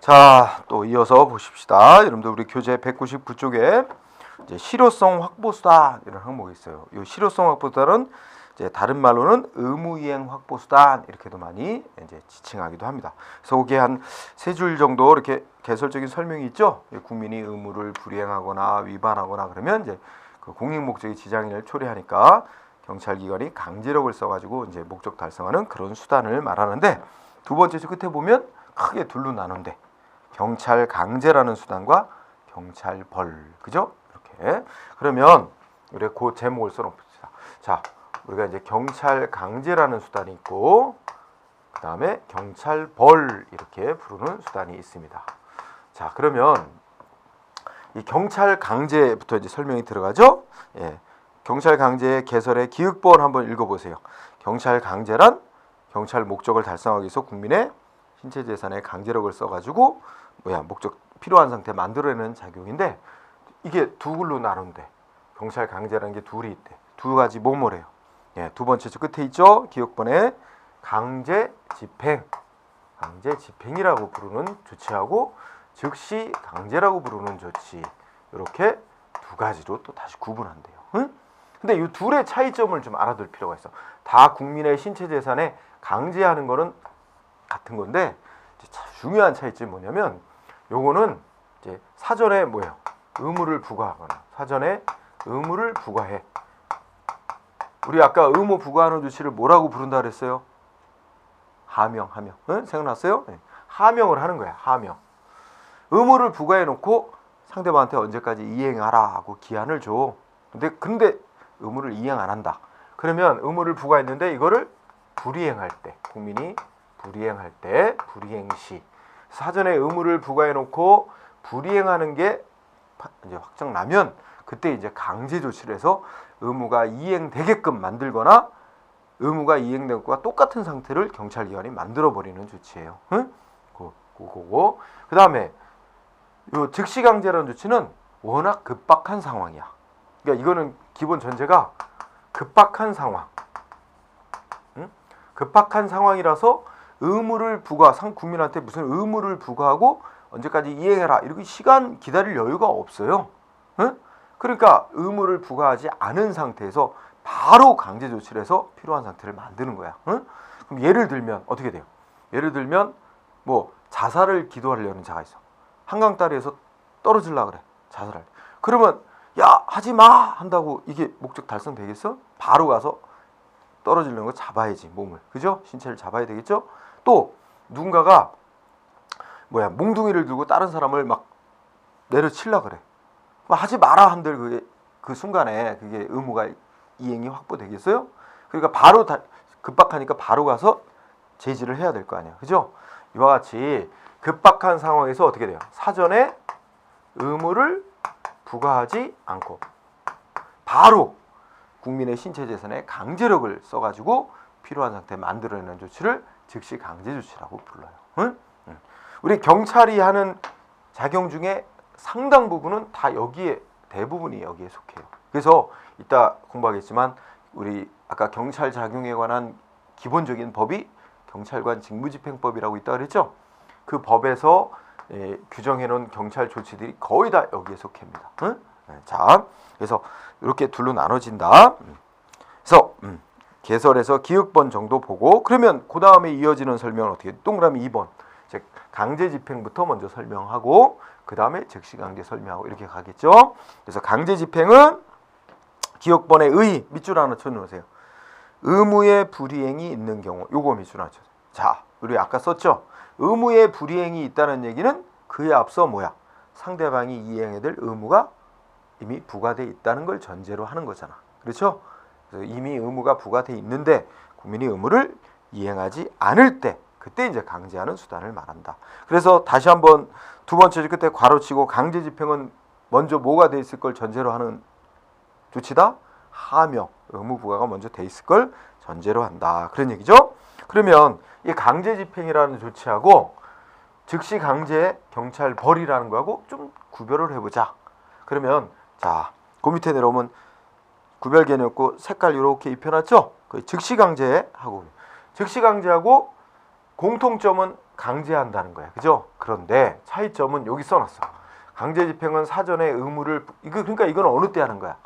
자, 또 이어서 보십시다. 여러분들 우리 교재 199쪽에 이제 실효성 확보수단 이런 항목이 있어요. 이 실효성 확보수단은 이제 다른 말로는 의무이행 확보수단 이렇게도 많이 이제 지칭하기도 합니다. 그래서 거기에 한 세 줄 정도 이렇게 개설적인 설명이 있죠. 국민이 의무를 불이행하거나 위반하거나 그러면 이제 그 공익 목적이 지장을 초래하니까 경찰기관이 강제력을 써가지고 이제 목적 달성하는 그런 수단을 말하는데, 두 번째 줄 끝에 보면 크게 둘로 나눈대. 경찰 강제라는 수단과 경찰 벌, 그죠? 이렇게. 그러면 우리가 그 제목을 써놓읍시다. 자, 우리가 이제 경찰 강제라는 수단이 있고, 그 다음에 경찰 벌 이렇게 부르는 수단이 있습니다. 자, 그러면 이 경찰 강제부터 이제 설명이 들어가죠. 예, 경찰 강제의 개설의 기획본 한번 읽어보세요. 경찰 강제란 경찰 목적을 달성하기 위해서 국민의 신체 재산에 강제력을 써가지고 목적 필요한 상태 만들어내는 작용인데, 이게 두 글로 나눈대. 경찰 강제라는 게 둘이 있대. 두 가지 뭐뭐래요. 예, 두 번째 줄 끝에 있죠. 기억본에 강제 집행, 강제 집행이라고 부르는 조치하고 즉시 강제라고 부르는 조치, 이렇게 두 가지로 또 다시 구분한대요. 응? 근데 이 둘의 차이점을 좀 알아둘 필요가 있어. 다 국민의 신체 재산에 강제하는 거는 같은 건데, 중요한 차이점이 뭐냐면, 요거는 이제 사전에 의무를 부과하거나 사전에 의무를 부과해. 우리 아까 의무 부과하는 조치를 뭐라고 부른다 그랬어요? 하명. 응? 생각났어요? 네. 하명을 하는 거야. 하명. 의무를 부과해 놓고 상대방한테 언제까지 이행하라 하고 기한을 줘. 근데 의무를 이행 안 한다. 그러면 의무를 부과했는데 이거를 불이행할 때, 국민이 불이행할 때, 불이행시, 사전에 의무를 부과해 놓고 불이행하는 게 이제 확정 나면 그때 이제 강제 조치를 해서 의무가 이행되게끔 만들거나 의무가 이행된 것과 똑같은 상태를 경찰기관이 만들어 버리는 조치예요. 응? 그거고. 그다음에 요 즉시 강제라는 조치는 워낙 급박한 상황이야. 그러니까 이거는 기본 전제가 급박한 상황. 응? 급박한 상황이라서 의무를 부과, 국민한테 무슨 의무를 부과하고 언제까지 이행해라 이렇게 시간 기다릴 여유가 없어요. 응? 그러니까 의무를 부과하지 않은 상태에서 바로 강제 조치를 해서 필요한 상태를 만드는 거야. 응? 그럼 예를 들면 어떻게 돼요? 예를 들면 자살을 기도하려는 자가 있어. 한강다리에서 떨어지려고 그래. 자살할. 그러면 야 하지 마 한다고 이게 목적 달성되겠어? 바로 가서 떨어지려는 거 잡아야지, 몸을. 그죠? 신체를 잡아야 되겠죠? 또 누군가가 몽둥이를 들고 다른 사람을 막 내려치려 그래. 하지 마라 한들 그 순간에 그게 의무가 이행이 확보되겠어요? 그러니까 바로 급박하니까 바로 가서 제지를 해야 될 거 아니야. 그죠? 이와 같이 급박한 상황에서 어떻게 돼요? 사전에 의무를 부과하지 않고 바로 국민의 신체 재산에 강제력을 써가지고 필요한 상태 만들어내는 조치를 즉시 강제 조치라고 불러요. 응? 우리 경찰이 하는 작용 중에 상당 부분은 다 여기에, 대부분이 여기에 속해요. 그래서 이따 공부하겠지만 우리 아까 경찰 작용에 관한 기본적인 법이 경찰관 직무집행법이라고 있다 그랬죠? 그 법에서 규정해 놓은 경찰 조치들이 거의 다 여기에 속합니다. 응? 자, 그래서 이렇게 둘로 나눠진다. 그래서 개설에서 기획본 정도 보고, 그러면 그 다음에 이어지는 설명은 어떻게? 동그라미 2번. 즉 강제 집행부터 먼저 설명하고 그 다음에 즉시 강제 설명하고 이렇게 가겠죠. 그래서 강제 집행은 기획본의 의 밑줄 하나 쳐놓으세요. 의무의 불이행이 있는 경우, 요거 밑줄 하나 쳐주세요. 자, 우리 아까 썼죠. 의무의 불이행이 있다는 얘기는 그에 앞서 상대방이 이행해야 될 의무가 이미 부과돼 있다는 걸 전제로 하는 거잖아. 그렇죠? 그래서 이미 의무가 부과돼 있는데 국민이 의무를 이행하지 않을 때, 그때 이제 강제하는 수단을 말한다. 그래서 다시 한번 두 번째 줄 끝에 괄호치고, 강제 집행은 먼저 뭐가 돼 있을 걸 전제로 하는 조치다? 하명, 의무 부과가 먼저 돼 있을 걸 전제로 한다. 그런 얘기죠. 그러면 이 강제 집행이라는 조치하고 즉시 강제 경찰 벌이라는 거하고 좀 구별을 해보자. 그러면 자, 그 밑에 내려오면 구별 개념 없고 색깔 이렇게 입혀놨죠. 그 즉시 강제하고 공통점은 강제한다는 거야. 그죠? 그런데 차이점은 여기 써놨어. 강제집행은 사전에 의무를 그러니까 이건 어느 때 하는 거야?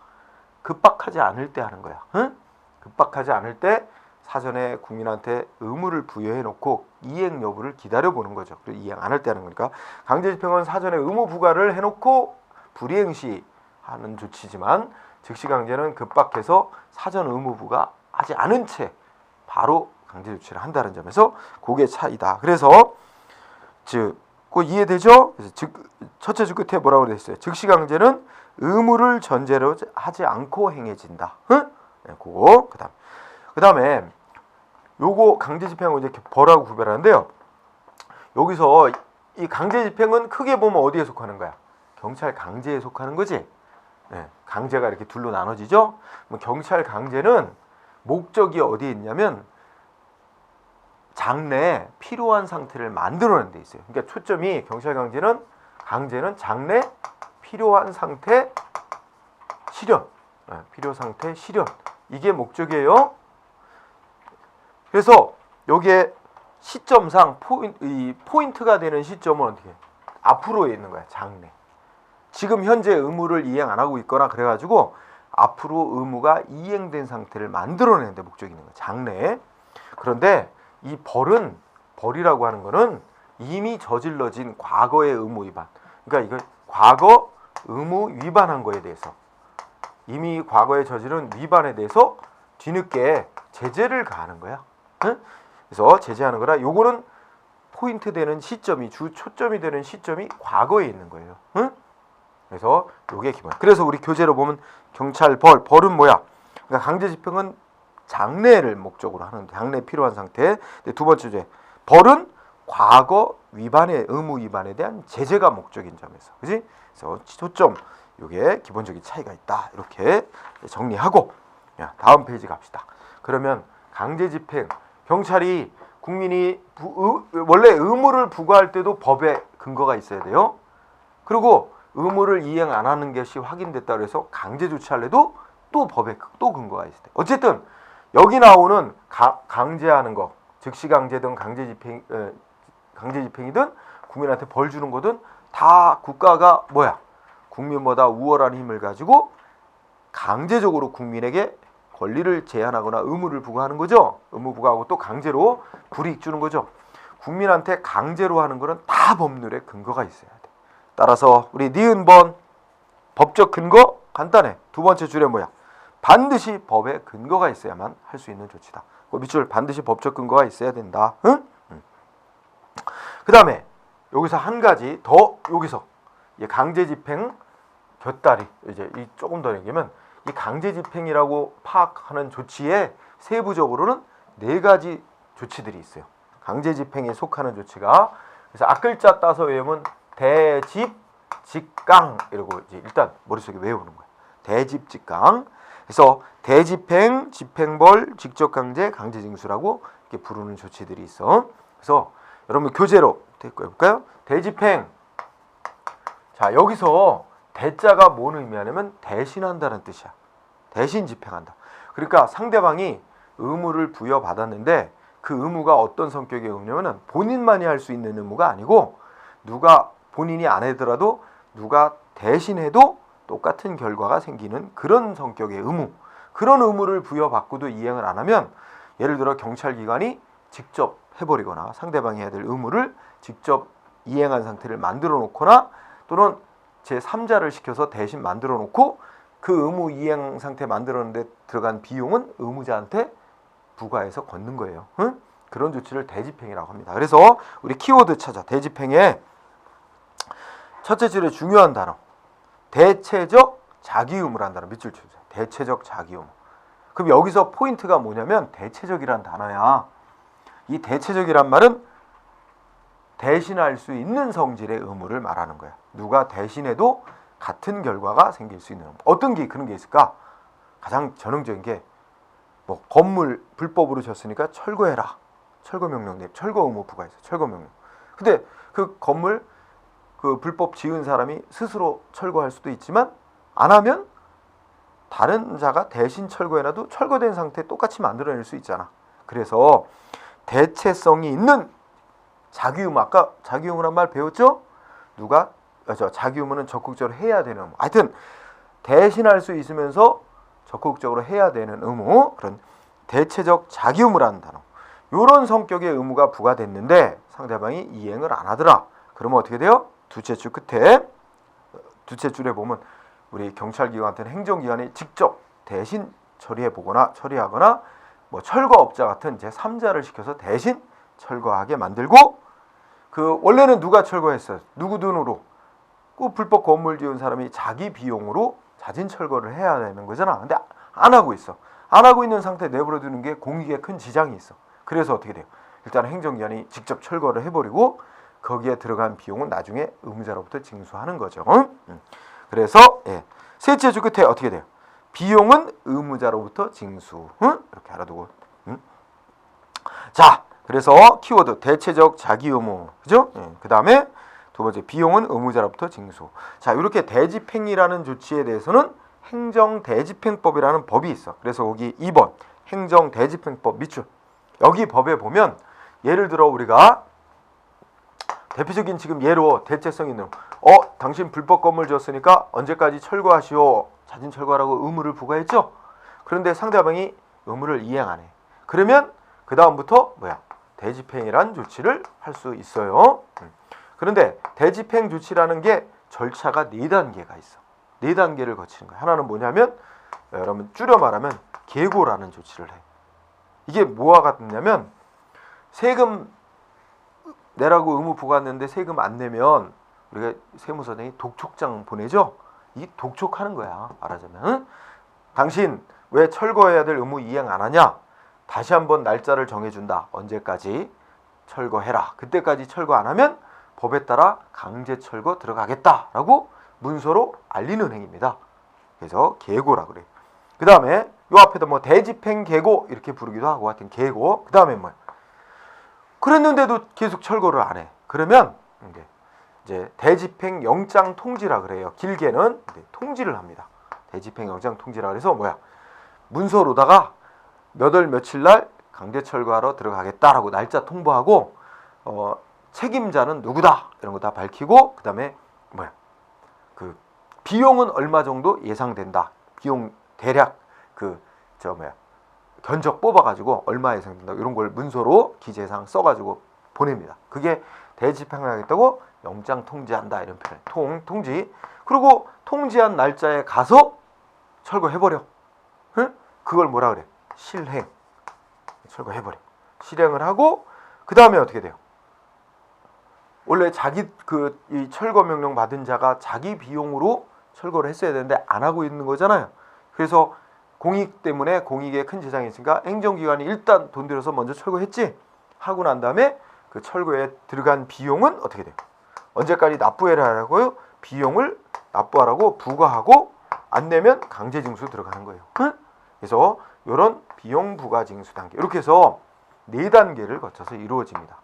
급박하지 않을 때 하는 거야. 응? 급박하지 않을 때 사전에 국민한테 의무를 부여해 놓고 이행 여부를 기다려 보는 거죠. 이행 안 할 때 하는 거니까 강제집행은 사전에 의무 부과를 해 놓고 불이행 시 하는 조치지만 즉시 강제는 급박해서 사전 의무 부과하지 않은 채 바로 강제 조치를 한다는 점에서 그게 차이다. 그래서 그 이해되죠? 그래서 첫째 줄 끝에 뭐라고 그랬어요? 즉시 강제는 의무를 전제로 하지 않고 행해진다. 응? 네, 그거 그다음에 요거 강제집행하고 이제 벌하고 구별하는데요. 여기서 이 강제집행은 크게 보면 어디에 속하는 거야? 경찰 강제에 속하는 거지. 네, 강제가 이렇게 둘로 나눠지죠. 경찰 강제는 목적이 어디에 있냐면 장래에 필요한 상태를 만들어내는 데 있어요. 그러니까 초점이 경찰 강제는 장래 필요한 상태 실현, 필요 상태 실현 이게 목적이에요. 그래서 여기에 시점상 포인트가 되는 시점은 어떻게? 앞으로에 있는 거야. 장래. 지금 현재 의무를 이행 안 하고 있거나 그래가지고 앞으로 의무가 이행된 상태를 만들어내는 데 목적이 있는 거야. 장래에. 그런데 이 벌이라고 하는 거는 이미 저질러진 과거의 의무 위반. 그러니까 이걸 과거 의무 위반한 거에 대해서 이미 과거에 저지른 위반에 대해서 뒤늦게 제재를 가하는 거야. 응? 그래서 제재하는 거라 요거는 포인트 되는 시점이 초점이 되는 시점이 과거에 있는 거예요. 응? 그래서 요게 기본. 그래서 우리 교재로 보면 경찰 벌은 뭐야? 그러니까 강제집행은 장래를 목적으로 하는 장래 필요한 상태. 두 번째 주제 벌은 과거 위반의 의무 위반에 대한 제재가 목적인 점에서, 그지? 그래서 초점 요게 기본적인 차이가 있다. 이렇게 정리하고 다음 페이지 갑시다. 그러면 강제집행 경찰이 국민이 원래 의무를 부과할 때도 법에 근거가 있어야 돼요. 그리고 의무를 이행 안 하는 것이 확인됐다 그래서 강제 조치할래도 또 법에 또 근거가 있어야 돼. 어쨌든 여기 나오는 강제하는 거, 즉시 강제든 강제집행이든 국민한테 벌 주는 거든 다 국가가 뭐야? 국민보다 우월한 힘을 가지고 강제적으로 국민에게 권리를 제한하거나 의무를 부과하는 거죠. 의무 부과하고 또 강제로 불이익 주는 거죠. 국민한테 강제로 하는 거는 다 법률에 근거가 있어야 돼. 따라서 우리 니은번 법적 근거 간단해. 두 번째 줄에 뭐야? 반드시 법에 근거가 있어야만 할 수 있는 조치다. 그 밑줄 반드시 법적 근거가 있어야 된다. 응? 그 다음에 여기서 한 가지 더 여기서 강제집행 곁다리 이제 조금 더 얘기하면 이 강제집행이라고 파악하는 조치에 세부적으로는 4가지 조치들이 있어요. 강제집행에 속하는 조치가 그래서 앞글자 따서 외우면 대집, 직강 이러고 이제 일단 머릿속에 외우는 거야. 대집, 직강. 그래서 대집행, 집행벌, 직접강제, 강제징수라고 이렇게 부르는 조치들이 있어. 그래서 여러분 교재로 해볼까요? 대집행. 자 여기서 대자가 뭔 의미하냐면 대신한다는 뜻이야. 대신 집행한다. 그러니까 상대방이 의무를 부여받았는데 그 의무가 어떤 성격의 의무냐면 본인만이 할 수 있는 의무가 아니고 누가 본인이 안 하더라도 누가 대신해도 똑같은 결과가 생기는 그런 성격의 의무. 그런 의무를 부여받고도 이행을 안 하면 예를 들어 경찰기관이 직접 해버리거나 상대방이 해야 될 의무를 직접 이행한 상태를 만들어 놓거나 또는 제3자를 시켜서 대신 만들어 놓고 그 의무 이행 상태 만들었는데 들어간 비용은 의무자한테 부과해서 걷는 거예요. 응? 그런 조치를 대집행이라고 합니다. 그래서 우리 키워드 찾아. 대집행의 첫째 줄에 중요한 단어. 대체적 자기의무라는 단어 밑줄 쳐주세요. 대체적 자기의무. 그럼 여기서 포인트가 뭐냐면 대체적이란 단어야. 이 대체적이란 말은 대신할 수 있는 성질의 의무를 말하는 거야. 누가 대신해도 같은 결과가 생길 수 있는 의무. 어떤 게 그런 게 있을까? 가장 전형적인 게 뭐 건물 불법으로 졌으니까 철거해라. 철거 명령 내 철거 의무 부과했어. 철거 명령. 근데 그 건물 그 불법 지은 사람이 스스로 철거할 수도 있지만 안 하면 다른 자가 대신 철거해놔도 철거된 상태 똑같이 만들어낼 수 있잖아. 그래서 대체성이 있는 자기 의무, 아까 자기 의무란 말 배웠죠? 누가? 자기 의무는 적극적으로 해야 되는 의무. 하여튼 대신할 수 있으면서 적극적으로 해야 되는 의무, 그런 대체적 자기 의무라는 단어. 이런 성격의 의무가 부과됐는데 상대방이 이행을 안 하더라. 그러면 어떻게 돼요? 두째 줄 끝에, 두째 줄에 보면 우리 경찰기관 같은 행정기관이 직접 대신 처리하거나 뭐 철거업자 같은 제3자를 시켜서 대신 철거하게 만들고, 그 원래는 누가 철거했어요? 누구 돈으로? 그 불법 건물 지은 사람이 자기 비용으로 자진 철거를 해야 되는 거잖아. 근데 안 하고 있어. 안 하고 있는 상태에 내버려 두는 게 공익에 큰 지장이 있어. 그래서 어떻게 돼요? 일단 행정기관이 직접 철거를 해버리고 거기에 들어간 비용은 나중에 의무자로부터 징수하는 거죠. 그래서 셋째 줄 끝에 어떻게 돼요? 비용은 의무자로부터 징수. 이렇게 알아두고. 자, 그래서 키워드 대체적 자기 의무, 그죠? 그 다음에 두 번째 비용은 의무자로부터 징수. 자, 이렇게 대집행이라는 조치에 대해서는 행정대집행법이라는 법이 있어. 그래서 거기 2번 행정대집행법 밑줄, 여기 법에 보면 예를 들어 우리가 대표적인 지금 예로 대체성 있는 당신 불법 건물 지었으니까 언제까지 철거하시오, 자진 철거하라고 의무를 부과했죠. 그런데 상대방이 의무를 이행 안 해. 그러면 그 다음부터 대집행이란 조치를 할 수 있어요. 그런데 대집행 조치라는 게 절차가 4단계가 있어. 4단계를 거치는 거야. 하나는 뭐냐면, 여러분 줄여 말하면 계고라는 조치를 해. 이게 뭐와 같냐면, 세금 내라고 의무 부과했는데 세금 안 내면 우리가 세무서장이 독촉장 보내죠. 이 독촉하는 거야, 말하자면. 당신 왜 철거해야 될 의무 이행 안 하냐? 다시 한번 날짜를 정해준다. 언제까지 철거해라. 그때까지 철거 안 하면 법에 따라 강제 철거 들어가겠다라고 문서로 알리는 행위입니다. 그래서 계고라 그래. 그 다음에 요 앞에다 뭐 대집행 계고 이렇게 부르기도 하고, 하여튼 계고. 그 다음에 뭐야? 그랬는데도 계속 철거를 안 해. 그러면 이제 대집행 영장 통지라 그래요. 길게는 통지를 합니다. 대집행 영장 통지라 그래서 문서로다가 몇 월 며칠 날 강제 철거하러 들어가겠다라고 날짜 통보하고, 책임자는 누구다 이런 거 다 밝히고, 그 다음에 그 비용은 얼마 정도 예상된다. 비용 대략 견적 뽑아가지고 얼마 예상된다. 이런 걸 문서로 기재사항 써가지고 보냅니다. 그게 대집행하겠다고 영장 통지한다 이런 표현. 통지. 그리고 통지한 날짜에 가서 철거해버려. 응? 그걸 뭐라 그래? 실행. 철거해버려. 실행을 하고, 그 다음에 어떻게 돼요? 원래 이 철거 명령 받은 자가 자기 비용으로 철거를 했어야 되는데 안 하고 있는 거잖아요. 그래서 공익 때문에 공익에 큰 지장이 있으니까 행정기관이 일단 돈 들여서 먼저 철거했지. 하고 난 다음에 그 철거에 들어간 비용은 어떻게 돼요? 언제까지 납부해라라고요? 비용을 납부하라고 부과하고, 안 내면 강제징수 들어가는 거예요. 그래서 이런 비용 부과 징수 단계, 이렇게 해서 4단계를 거쳐서 이루어집니다.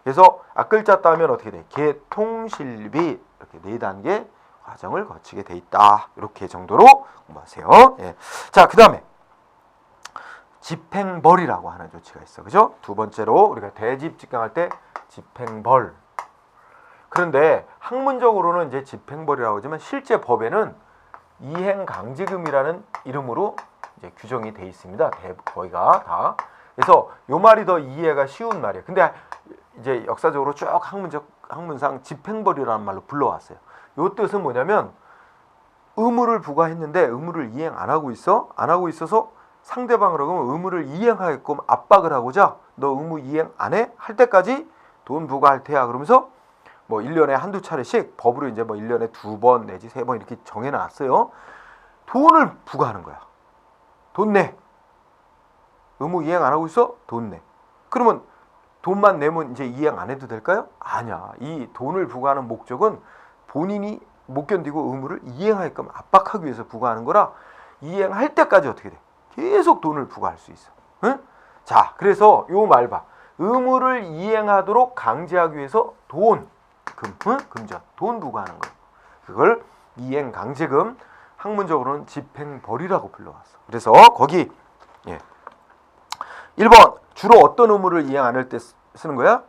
그래서 앞글자 따면 어떻게 돼? 개통실비, 이렇게 4단계 과정을 거치게 돼 있다. 이렇게 정도로 공부하세요. 자, 그 다음에 집행벌이라고 하는 조치가 있어. 그죠? 두 번째로 우리가 대집 직강할 때 집행벌. 그런데 학문적으로는 이제 집행벌이라고 하지만 실제 법에는 이행강제금이라는 이름으로 이제 규정이 돼 있습니다. 거의가 다. 그래서 요 말이 더 이해가 쉬운 말이에요. 근데 이제 역사적으로 쭉 학문상 집행벌이라는 말로 불러왔어요. 요 뜻은 뭐냐면, 의무를 부과했는데 의무를 이행 안 하고 있어서 상대방을 그러면 의무를 이행하게끔 압박을 하고자, 너 의무 이행 안 해? 할 때까지 돈 부과할 테야. 그러면서 1년에 한두 차례씩 법으로 이제 1년에 2번 내지 3번 이렇게 정해놨어요. 돈을 부과하는 거야. 돈 내. 의무 이행 안 하고 있어? 돈 내. 그러면 돈만 내면 이제 이행 안 해도 될까요? 아니야. 이 돈을 부과하는 목적은 본인이 못 견디고 의무를 이행하게끔 압박하기 위해서 부과하는 거라, 이행할 때까지 어떻게 돼? 계속 돈을 부과할 수 있어. 응? 자, 그래서 요 말 봐. 의무를 이행하도록 강제하기 위해서 금전, 돈 부과하는 거예요. 그걸 이행강제금, 학문적으로는 집행벌이라고 불러왔어. 그래서 거기 1번 주로 어떤 의무를 이행 안 할 때 쓰는 거야?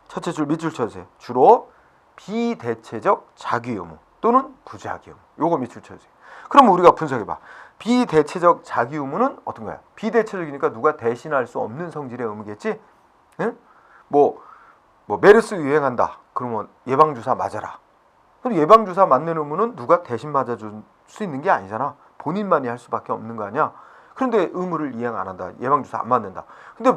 첫째 줄 밑줄 쳐주세요. 주로 비대체적 자기 의무 또는 부자기 의무. 요거 밑줄 쳐주세요. 그럼 우리가 분석해봐. 비대체적 자기 의무는 어떤 거야? 비대체적이니까 누가 대신할 수 없는 성질의 의무겠지? 응? 뭐 메르스 유행한다. 그러면 예방주사 맞아라. 그럼 예방주사 맞는 의무는 누가 대신 맞아줄 수 있는 게 아니잖아. 본인만이 할 수밖에 없는 거 아니야. 그런데 의무를 이행 안 한다. 예방주사 안 맞는다. 근데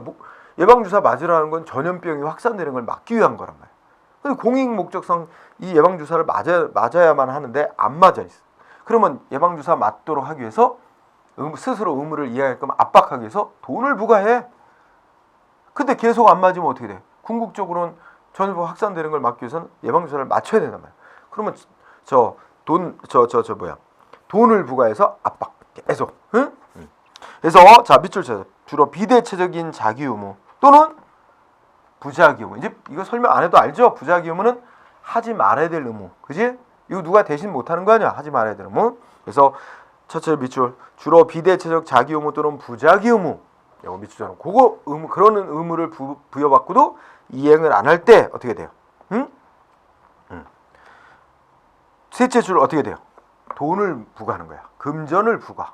예방주사 맞으라는 건 전염병이 확산되는 걸 막기 위한 거란 말이야. 근데 공익 목적상 이 예방주사를 맞아야만 하는데 안 맞아 있어. 그러면 예방주사 맞도록 하기 위해서 스스로 의무를 이행하게끔 압박하기 위해서 돈을 부과해. 근데 계속 안 맞으면 어떻게 돼? 궁극적으로는 전염병 확산되는 걸 막기 위해서는 예방주사를 맞춰야 된단 말이야. 그러면 돈을 부과해서 압박 계속. 응? 그래서 자 밑줄 쳐서 주로 비대체적인 자기 의무 또는 부자기 의무. 이제 이거 설명 안 해도 알죠? 부자기 의무는 하지 말아야 될 의무. 그지? 이거 누가 대신 못 하는 거 아니야? 하지 말아야 될 의무. 그래서 첫째 밑줄 주로 비대체적 자기 의무 또는 부자기 의무. 이거 밑줄처럼 그거 의무 그런 의무를 부여받고도 이행을 안 할 때 어떻게 돼요? 응? 셋째 줄 어떻게 돼요? 돈을 부과하는 거야. 금전을 부과.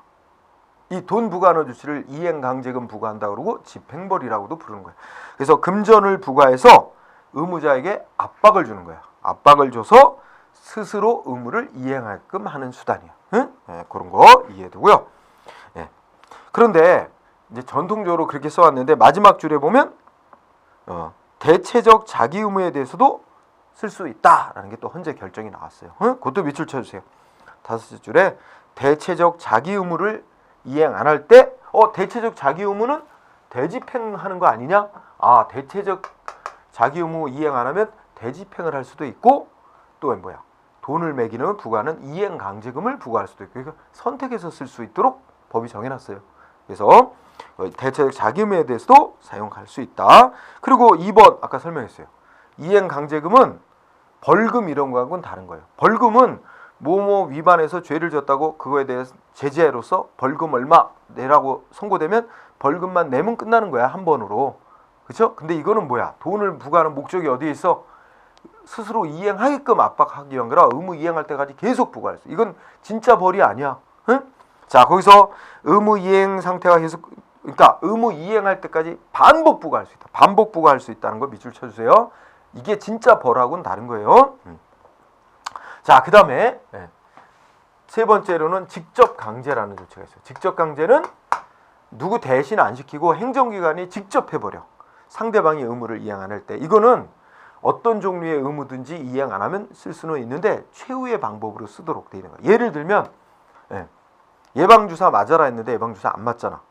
이 돈 부과하는 조치를 이행강제금 부과한다 그러고 집행벌이라고도 부르는 거야. 그래서 금전을 부과해서 의무자에게 압박을 주는 거야. 압박을 줘서 스스로 의무를 이행하게끔 하는 수단이야. 응? 네, 그런 거 이해되고요. 네. 그런데 이제 전통적으로 그렇게 써왔는데 마지막 줄에 보면 대체적 자기 의무에 대해서도 쓸 수 있다라는 게 또 헌재 결정이 나왔어요. 응? 그것도 밑줄 쳐주세요. 다섯째 줄에 대체적 자기 의무를 이행 안 할 때 대체적 자기 의무는 대집행하는 거 아니냐? 아, 대체적 자기 의무 이행 안 하면 대집행을 할 수도 있고 또 뭐야? 돈을 매기는 부과는 이행 강제금을 부과할 수도 있고 그러니까 선택해서 쓸 수 있도록 법이 정해놨어요. 그래서 대체적 자기 의무에 대해서도 사용할 수 있다. 그리고 2번 아까 설명했어요. 이행 강제금은 벌금 이런 거하고는 다른 거예요. 벌금은 뭐뭐 위반해서 죄를 졌다고 그거에 대해서 제재로서 벌금 얼마 내라고 선고되면 벌금만 내면 끝나는 거야. 한 번으로. 그렇죠? 근데 이거는 뭐야? 돈을 부과하는 목적이 어디에 있어? 스스로 이행하게끔 압박하기 위한 거라 의무 이행할 때까지 계속 부과할 수. 이건 진짜 벌이 아니야. 응? 자, 거기서 의무 이행 상태가 계속 그러니까 의무 이행할 때까지 반복 부과할 수 있다. 반복 부과할 수 있다는 거 밑줄 쳐주세요. 이게 진짜 벌하고는 다른 거예요. 자, 그 다음에 세 번째로는 직접 강제라는 조치가 있어요. 직접 강제는 누구 대신 안 시키고 행정기관이 직접 해버려. 상대방이 의무를 이행 안 할 때. 이거는 어떤 종류의 의무든지 이행 안 하면 쓸 수는 있는데 최후의 방법으로 쓰도록 돼 있는 거예요. 예를 들면 예방주사 맞아라 했는데 예방주사 안 맞잖아.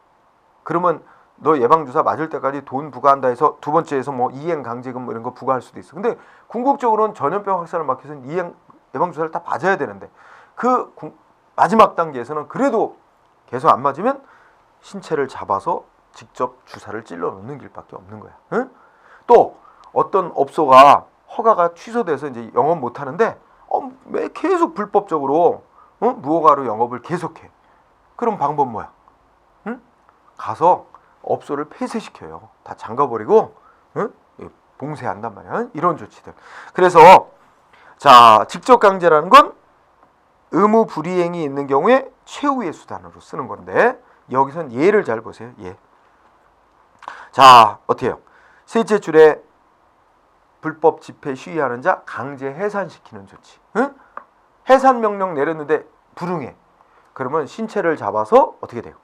그러면 너 예방주사 맞을 때까지 돈 부과한다 해서 두 번째에서 뭐 이행 강제금 뭐 이런 거 부과할 수도 있어. 근데 궁극적으로는 전염병 확산을 막기 위해서는 예방주사를 다 맞아야 되는데 그 마지막 단계에서는 그래도 계속 안 맞으면 신체를 잡아서 직접 주사를 찔러 넣는 길밖에 없는 거야. 응? 또 어떤 업소가 허가가 취소돼서 이제 영업 못 하는데 계속 불법적으로 무허가로 영업을 계속해. 그럼 방법 뭐야? 응? 가서 업소를 폐쇄시켜요. 다 잠가버리고 봉쇄한단 말이야. 이런 조치들. 그래서 자, 직접 강제라는 건 의무 불이행이 있는 경우에 최후의 수단으로 쓰는 건데 여기선 예를 잘 보세요. 예. 자, 어때요? 셋째 줄에 불법 집회 시위하는 자 강제 해산시키는 조치. 응? 해산 명령 내렸는데 불응해. 그러면 신체를 잡아서 어떻게 돼요?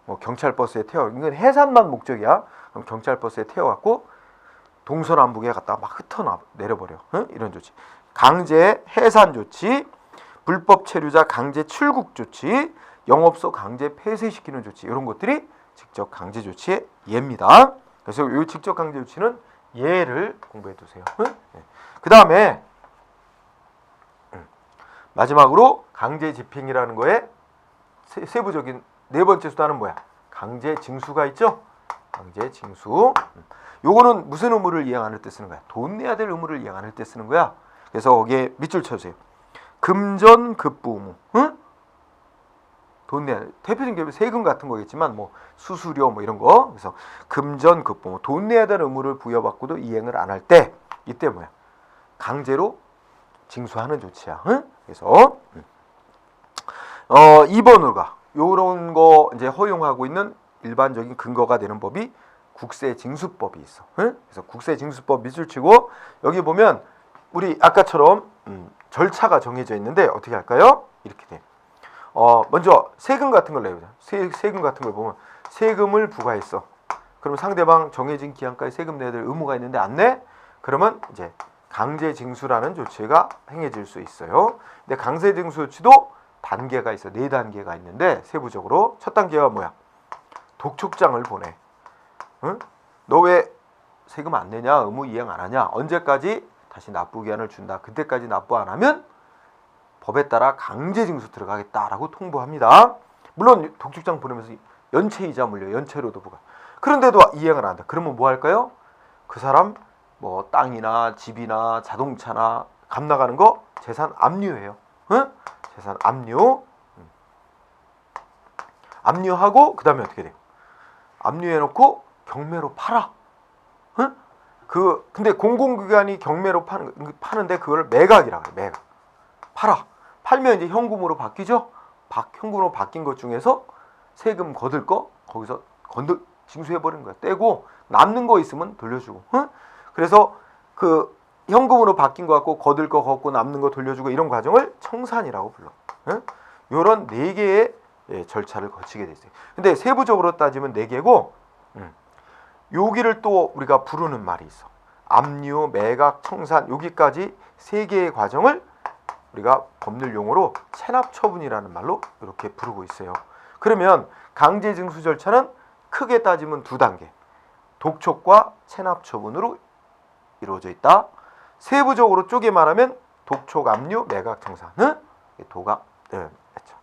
뭐 경찰 버스에 태워. 이건 해산만 목적이야. 그럼 경찰 버스에 태워갖고 동서남북에 갖다가 막 흩어 내려버려. 응? 이런 조치. 강제 해산 조치, 불법 체류자 강제 출국 조치, 영업소 강제 폐쇄시키는 조치 이런 것들이 직접 강제 조치의 예입니다. 그래서 이 직접 강제 조치는 예를 공부해 두세요. 응? 네. 그 다음에 마지막으로 강제 집행이라는 거에 세부적인 네 번째 수단은 뭐야? 강제 징수가 있죠? 강제 징수. 요거는 무슨 의무를 이행 안 할 때 쓰는 거야? 돈 내야 될 의무를 이행 안 할 때 쓰는 거야. 그래서 거기에 밑줄 쳐주세요. 금전급부 의무. 응? 돈 내야 돼. 대표적인 게 세금 같은 거겠지만 뭐 수수료 뭐 이런 거. 그래서 금전급부 뭐 돈 내야 될 의무를 부여받고도 이행을 안 할 때 이때 뭐야? 강제로 징수하는 조치야. 응? 그래서 2번으로가 요런 거 이제 허용하고 있는 일반적인 근거가 되는 법이 국세징수법이 있어. 응? 그래서 국세징수법 밑줄 치고 여기 보면 우리 아까처럼 절차가 정해져 있는데 어떻게 할까요? 이렇게 돼. 먼저 세금 같은 걸 내보자. 세금 같은 걸 보면 세금을 부과했어. 그럼 상대방 정해진 기한까지 세금 내야 될 의무가 있는데 안 내? 그러면 이제 강제징수라는 조치가 행해질 수 있어요. 근데 강제징수 조치도 단계가 있어. 4단계가 있는데 세부적으로 첫 단계가 뭐야? 독촉장을 보내. 응? 너 왜 세금 안 내냐? 의무 이행 안 하냐? 언제까지 다시 납부 기한을 준다. 그때까지 납부 안 하면 법에 따라 강제징수 들어가겠다라고 통보합니다. 물론 독촉장 보내면서 연체이자 물려 연체료도 부과. 그런데도 이행을 안 한다. 그러면 뭐 할까요? 그 사람 뭐 땅이나 집이나 자동차나 값 나가는 거 재산 압류해요. 응? 재산 압류. 압류하고 그다음에 어떻게 돼요? 압류해 놓고 경매로 팔아. 응? 근데 공공기관이 경매로 파는데 그걸 매각이라고 해요. 매각. 팔아. 팔면 이제 현금으로 바뀌죠. 현금으로 바뀐 것 중에서 세금 거둘 거 거기서 징수해 버리는 거야. 떼고 남는 거 있으면 돌려주고. 응? 그래서 그 현금으로 바뀐 거 갖고 거둘 거 걷고 남는 거 돌려주고 이런 과정을 청산이라고 불러. 응? 이런 4개의 절차를 거치게 돼 있어요. 근데 세부적으로 따지면 4개고 여기를 또 우리가 부르는 말이 있어. 압류, 매각, 청산 여기까지 3개의 과정을 우리가 법률 용어로 체납처분이라는 말로 이렇게 부르고 있어요. 그러면 강제징수 절차는 크게 따지면 2단계. 독촉과 체납처분으로 이루어져 있다. 세부적으로 쪼개 말하면 독촉, 압류, 매각, 청산은 도가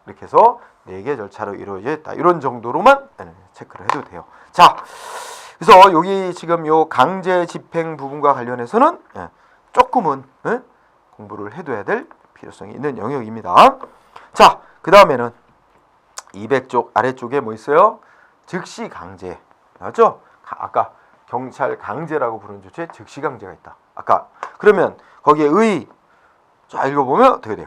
이렇게 해서 4개 절차로 이루어져 있다. 이런 정도로만 체크를 해도 돼요. 자, 그래서 여기 지금 요 강제 집행 부분과 관련해서는 조금은 공부를 해둬야 될 필요성이 있는 영역입니다. 자, 그 다음에는 200쪽 아래쪽에 뭐 있어요? 즉시 강제. 맞죠? 아까 경찰 강제라고 부르는 조치에 즉시 강제가 있다. 아까 그러면 거기에 자 읽어보면 어떻게 돼요?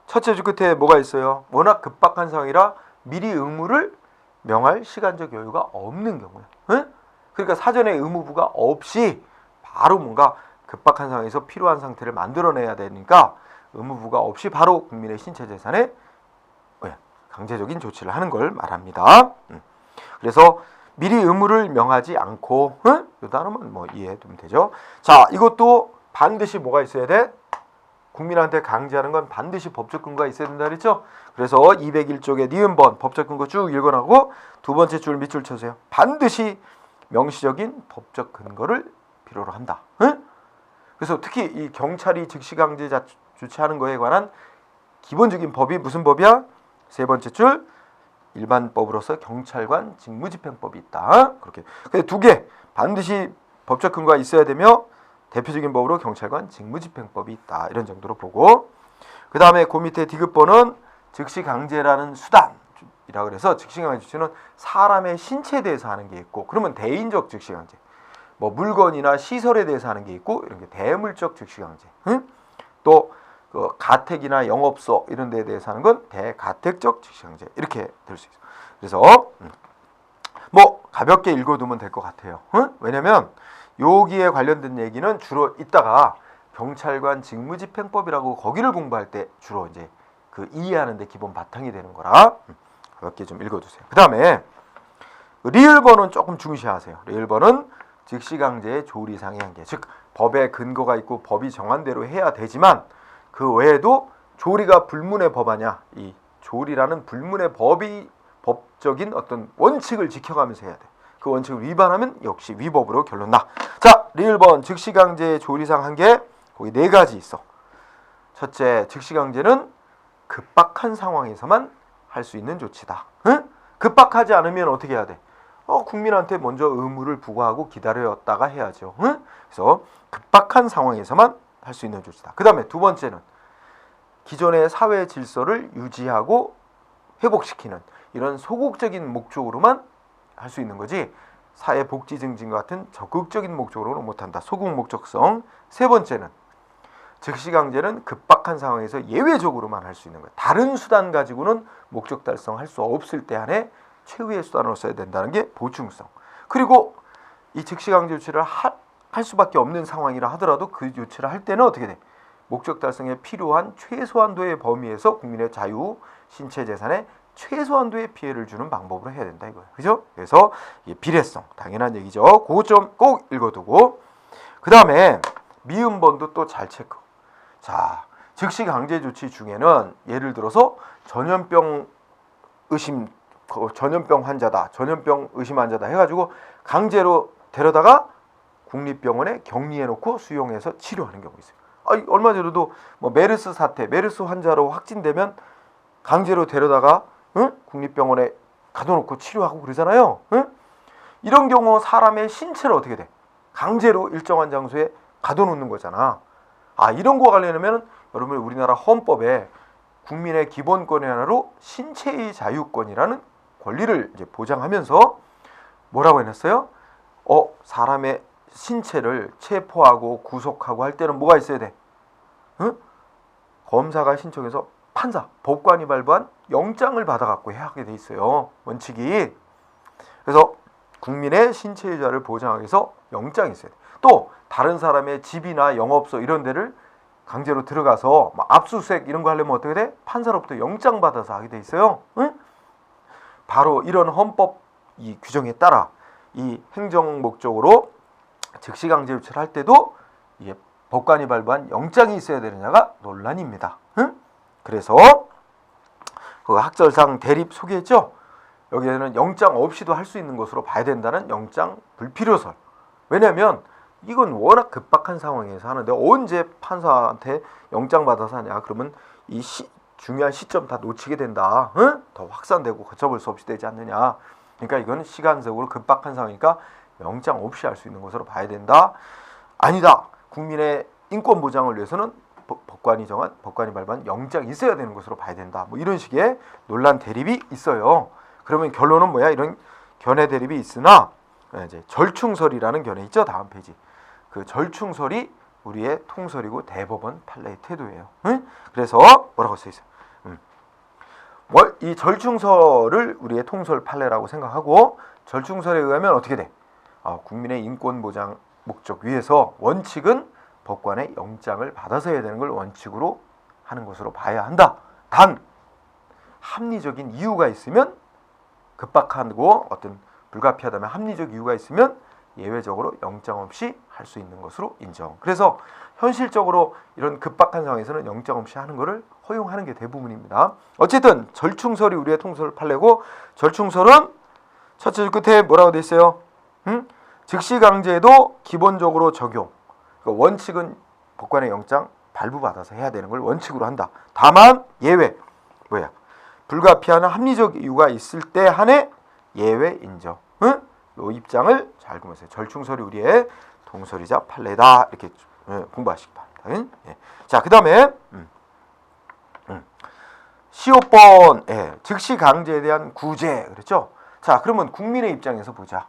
첫째 줄 끝에 뭐가 있어요? 워낙 급박한 상황이라 미리 의무를 명할 시간적 여유가 없는 경우에. 그러니까 사전에 의무부가 없이 바로 뭔가 급박한 상황에서 필요한 상태를 만들어내야 되니까 의무부가 없이 바로 국민의 신체 재산에 강제적인 조치를 하는 걸 말합니다. 그래서 미리 의무를 명하지 않고 이 단어만 뭐 이해해 두면 되죠. 자, 이것도 반드시 뭐가 있어야 돼? 국민한테 강제하는 건 반드시 법적 근거가 있어야 된다 그랬죠? 그래서 201쪽에 니은번 법적 근거 쭉 읽어나고 두 번째 줄 밑줄 쳐세요. 반드시 명시적인 법적 근거를 필요로 한다. 그래서 특히 이 경찰이 즉시 강제 조치하는 거에 관한 기본적인 법이 무슨 법이야? 세 번째 줄 일반법으로서 경찰관 직무집행법이 있다. 그렇게. 근데 2개 반드시 법적 근거가 있어야 되며 대표적인 법으로 경찰관 직무집행법이 있다. 이런 정도로 보고 그 다음에 그 밑에 디귿번은 즉시 강제라는 수단이라 그래서 즉시 강제 조치는 사람의 신체에 대해서 하는 게 있고 그러면 대인적 즉시 강제 뭐 물건이나 시설에 대해서 하는 게 있고 이런 게 대물적 즉시 강제 또 그 가택이나 영업소 이런 데에 대해서 하는 건 대가택적 즉시 강제 이렇게 될 수 있어요. 그래서 뭐 가볍게 읽어두면 될 것 같아요. 왜냐면 여기에 관련된 얘기는 주로 이따가 경찰관 직무집행법이라고 거기를 공부할 때 주로 이제 그 이해하는데 기본 바탕이 되는 거라 가볍게 좀 읽어두세요. 그 다음에 리을번은 조금 중시하세요. 리을번은 즉시강제의 조리상의 한계, 즉 법에 근거가 있고 법이 정한 대로 해야 되지만 그 외에도 조리가 불문의 법아냐, 이 조리라는 불문의 법이 법적인 어떤 원칙을 지켜가면서 해야 돼. 그 원칙을 위반하면 역시 위법으로 결론 나. 자, 리을번 즉시강제의 조리상 한계 거기 4가지 있어. 첫째, 즉시강제는 급박한 상황에서만 할 수 있는 조치다. 급박하지 않으면 어떻게 해야 돼? 국민한테 먼저 의무를 부과하고 기다렸다가 해야죠. 그래서 급박한 상황에서만 할 수 있는 조치다. 그 다음에 2번째는 기존의 사회 질서를 유지하고 회복시키는 이런 소극적인 목적으로만 할 수 있는 거지 사회복지 증진과 같은 적극적인 목적으로는 못한다. 소극 목적성. 세 번째는 즉시강제는 급박한 상황에서 예외적으로만 할 수 있는 거예요. 다른 수단 가지고는 목적 달성할 수 없을 때 안에 최후의 수단으로 써야 된다는 게 보충성. 그리고 이 즉시강제 조치를 할 수밖에 없는 상황이라 하더라도 그 조치를 할 때는 어떻게 돼? 목적 달성에 필요한 최소한도의 범위에서 국민의 자유, 신체 재산에 최소한도의 피해를 주는 방법으로 해야 된다 이거예요. 그죠? 그래서 비례성 당연한 얘기죠. 그거 좀 꼭 읽어두고 그 다음에 미음번도 또 잘 체크. 자, 즉시 강제 조치 중에는 예를 들어서 전염병 환자다, 전염병 의심 환자다 해가지고 강제로 데려다가 국립병원에 격리해놓고 수용해서 치료하는 경우 있어요. 얼마 전에도 뭐 메르스 사태, 메르스 환자로 확진되면 강제로 데려다가 국립병원에 가둬놓고 치료하고 그러잖아요. 이런 경우 사람의 신체를 어떻게 돼? 강제로 일정한 장소에 가둬놓는 거잖아. 이런 거와 관련하면 여러분 우리나라 헌법에 국민의 기본권의 하나로 신체의 자유권이라는 권리를 이제 보장하면서 뭐라고 해놨어요? 사람의 신체를 체포하고 구속하고 할 때는 뭐가 있어야 돼? 검사가 신청해서 판사, 법관이 발부한 영장을 받아갖고 해야 하게 돼 있어요. 원칙이. 그래서 국민의 신체의 자유를 보장하기 위해서 영장이 있어야 돼. 또 다른 사람의 집이나 영업소 이런 데를 강제로 들어가서 압수수색 이런 거 하려면 어떻게 돼? 판사로부터 영장 받아서 하게 돼 있어요. 바로 이런 헌법 이 규정에 따라 이 행정 목적으로 즉시강제 조치를 할 때도 이게 법관이 발부한 영장이 있어야 되느냐가 논란입니다. 그래서 그 학설상 대립 소개했죠. 여기에는 영장 없이도 할 수 있는 것으로 봐야 된다는 영장 불필요설. 왜냐하면 이건 워낙 급박한 상황에서 하는데 언제 판사한테 영장 받아서 하냐. 그러면 이 중요한 시점 다 놓치게 된다. 더 확산되고 걷잡을 수 없이 되지 않느냐. 그러니까 이건 시간적으로 급박한 상황이니까 영장 없이 할 수 있는 것으로 봐야 된다. 아니다. 국민의 인권 보장을 위해서는 법관이 발부한 영장이 있어야 되는 것으로 봐야 된다. 뭐 이런 식의 논란 대립이 있어요. 그러면 결론은 뭐야? 이런 견해 대립이 있으나 이제 절충설이라는 견해 있죠. 다음 페이지. 그 절충설이 우리의 통설이고 대법원 판례의 태도예요. 그래서 뭐라고 써 있어요? 이 절충설을 우리의 통설 판례라고 생각하고 절충설에 의하면 어떻게 돼? 국민의 인권 보장 목적 위에서 원칙은 법관의 영장을 받아서 해야 되는 걸 원칙으로 하는 것으로 봐야 한다. 단 합리적인 이유가 있으면 급박하고 어떤 불가피하다면 합리적 이유가 있으면 예외적으로 영장 없이 할 수 있는 것으로 인정. 그래서 현실적으로 이런 급박한 상황에서는 영장 없이 하는 것을 허용하는 게 대부분입니다. 어쨌든 절충설이 우리의 통설 판례고 절충설은 첫째 줄 끝에 뭐라고 돼 있어요? 즉시강제도 기본적으로 적용. 그러니까 원칙은 법관의 영장 발부받아서 해야 되는 걸 원칙으로 한다. 다만 예외 뭐야? 불가피한 합리적 이유가 있을 때 한해 예외 인정. 이 입장을 잘 보세요. 절충설이 우리의 통설이자 판례다. 이렇게 공부하시기 바랍니다. 자, 그 다음에 15번 즉시강제에 대한 구제 그랬죠. 자, 그러면 국민의 입장에서 보자.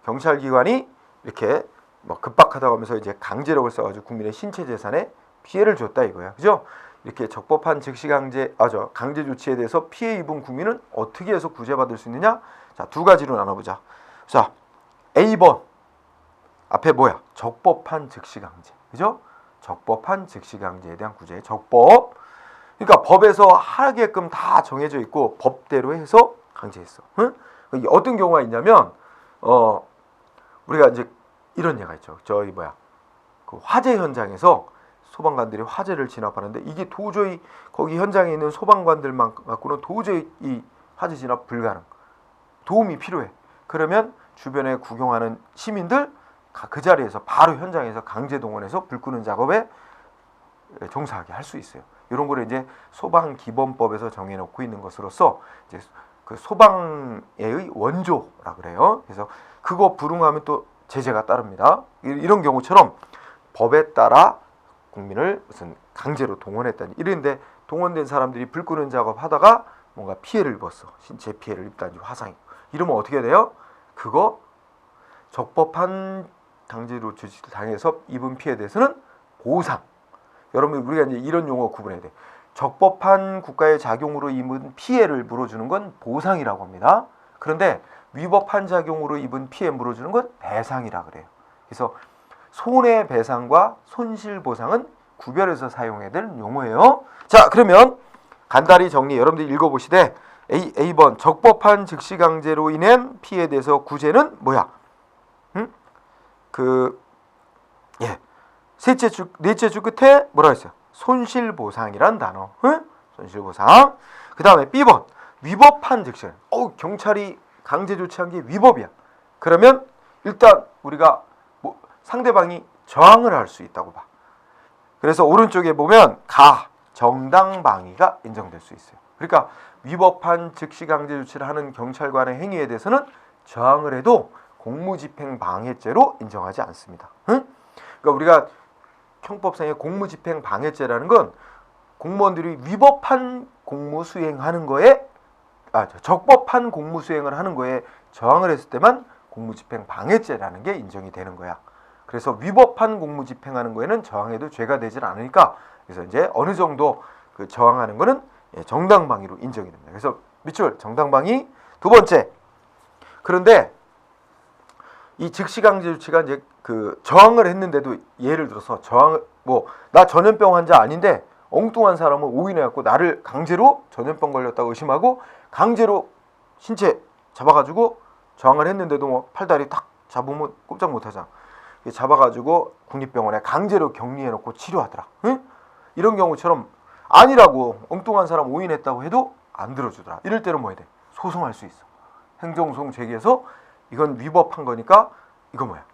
경찰기관이 이렇게 뭐 급박하다고 하면서 이제 강제력을 써가지고 국민의 신체 재산에 피해를 줬다 이거야. 그죠? 이렇게 적법한 강제 조치에 대해서 피해 입은 국민은 어떻게 해서 구제받을 수 있느냐? 자, 두 가지로 나눠보자. 자, A번 앞에 뭐야? 적법한 즉시강제. 그죠? 적법한 즉시강제에 대한 구제. 적법. 그러니까 법에서 하게끔 다 정해져 있고 법대로 해서 강제했어. 어떤 경우가 있냐면 우리가 이제 이런 예가 있죠. 그 화재 현장에서 소방관들이 화재를 진압하는데 이게 도저히 거기 현장에 있는 소방관들만 갖고는 도저히 이 화재 진압 불가능. 도움이 필요해. 그러면 주변에 구경하는 시민들 그 자리에서 바로 현장에서 강제 동원해서 불 끄는 작업에 종사하게 할 수 있어요. 이런 거를 이제 소방기본법에서 정해놓고 있는 것으로서 이제 그 소방의 원조라 그래요. 그래서 그거 불응하면 또 제재가 따릅니다. 이런 경우처럼 법에 따라 국민을 무슨 강제로 동원했다니 이런데 동원된 사람들이 불 끄는 작업 하다가 뭔가 피해를 입었어. 신체 피해를 입다든지 화상이. 이러면 어떻게 돼요? 그거 적법한 강제노출을 당해서 입은 피해에 대해서는 보상. 여러분 우리가 이제 이런 용어 구분해야 돼. 적법한 국가의 작용으로 입은 피해를 물어주는 건 보상이라고 합니다. 그런데 위법한 작용으로 입은 피해 물어주는 건 배상이라 그래요. 그래서 손해배상과 손실보상은 구별해서 사용해야 될 용어예요. 자, 그러면 간단히 정리 여러분들 읽어보시되 A번 적법한 즉시강제로 인한 피해에 대해서 구제는 뭐야? 넷째 줄 끝에 뭐라 했어요? 손실보상이란 단어. 손실보상. 그 다음에 B번 위법한 즉시. 경찰이 강제 조치한 게 위법이야. 그러면 일단 우리가 상대방이 저항을 할 수 있다고 봐. 그래서 오른쪽에 보면 정당방위가 인정될 수 있어요. 그러니까 위법한 즉시강제 조치를 하는 경찰관의 행위에 대해서는 저항을 해도 공무집행방해죄로 인정하지 않습니다. 그러니까 우리가 형법상의 공무집행방해죄라는 건 공무원들이 위법한 공무 수행하는 거에 적법한 공무 수행을 하는 거에 저항을 했을 때만 공무집행방해죄라는 게 인정이 되는 거야. 그래서 위법한 공무집행하는 거에는 저항해도 죄가 되질 않으니까 그래서 이제 어느 정도 그 저항하는 거는 정당방위로 인정이 됩니다. 그래서 밑줄 정당방위. 두 번째. 그런데 이 즉시강제 조치가 이제 그 저항을 했는데도 예를 들어서 저항을 나 전염병 환자 아닌데 엉뚱한 사람을 오인해갖고 나를 강제로 전염병 걸렸다고 의심하고 강제로 신체 잡아가지고 저항을 했는데도 팔다리 탁 잡으면 꼼짝 못하잖아. 잡아가지고 국립병원에 강제로 격리해놓고 치료하더라. 이런 경우처럼 아니라고 엉뚱한 사람 오인했다고 해도 안 들어주더라. 이럴 때는 뭐 해야 돼? 소송할 수 있어. 행정소송 제기해서 이건 위법한 거니까 이거 뭐야?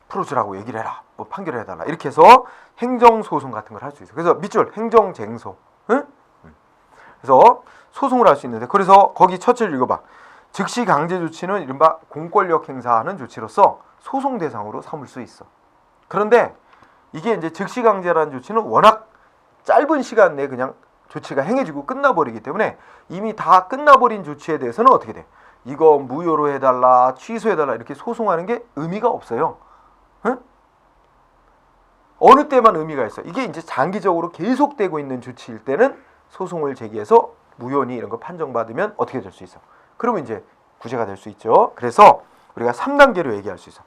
풀어주라고 얘기를 해라. 판결을 해달라. 이렇게 해서 행정소송 같은 걸 할 수 있어. 그래서 밑줄 행정쟁소. 그래서 소송을 할 수 있는데 그래서 거기 첫째를 읽어봐. 즉시강제조치는 이른바 공권력 행사하는 조치로서 소송 대상으로 삼을 수 있어. 그런데 이게 이제 즉시강제라는 조치는 워낙 짧은 시간 내에 그냥 조치가 행해지고 끝나버리기 때문에 이미 다 끝나버린 조치에 대해서는 어떻게 돼? 이거 무효로 해달라, 취소해달라 이렇게 소송하는 게 의미가 없어요. 어느 때만 의미가 있어. 이게 이제 장기적으로 계속되고 있는 조치일 때는 소송을 제기해서 무효니 이런 거 판정받으면 어떻게 될 수 있어? 그러면 이제 구제가 될 수 있죠. 그래서 우리가 3단계로 얘기할 수 있어.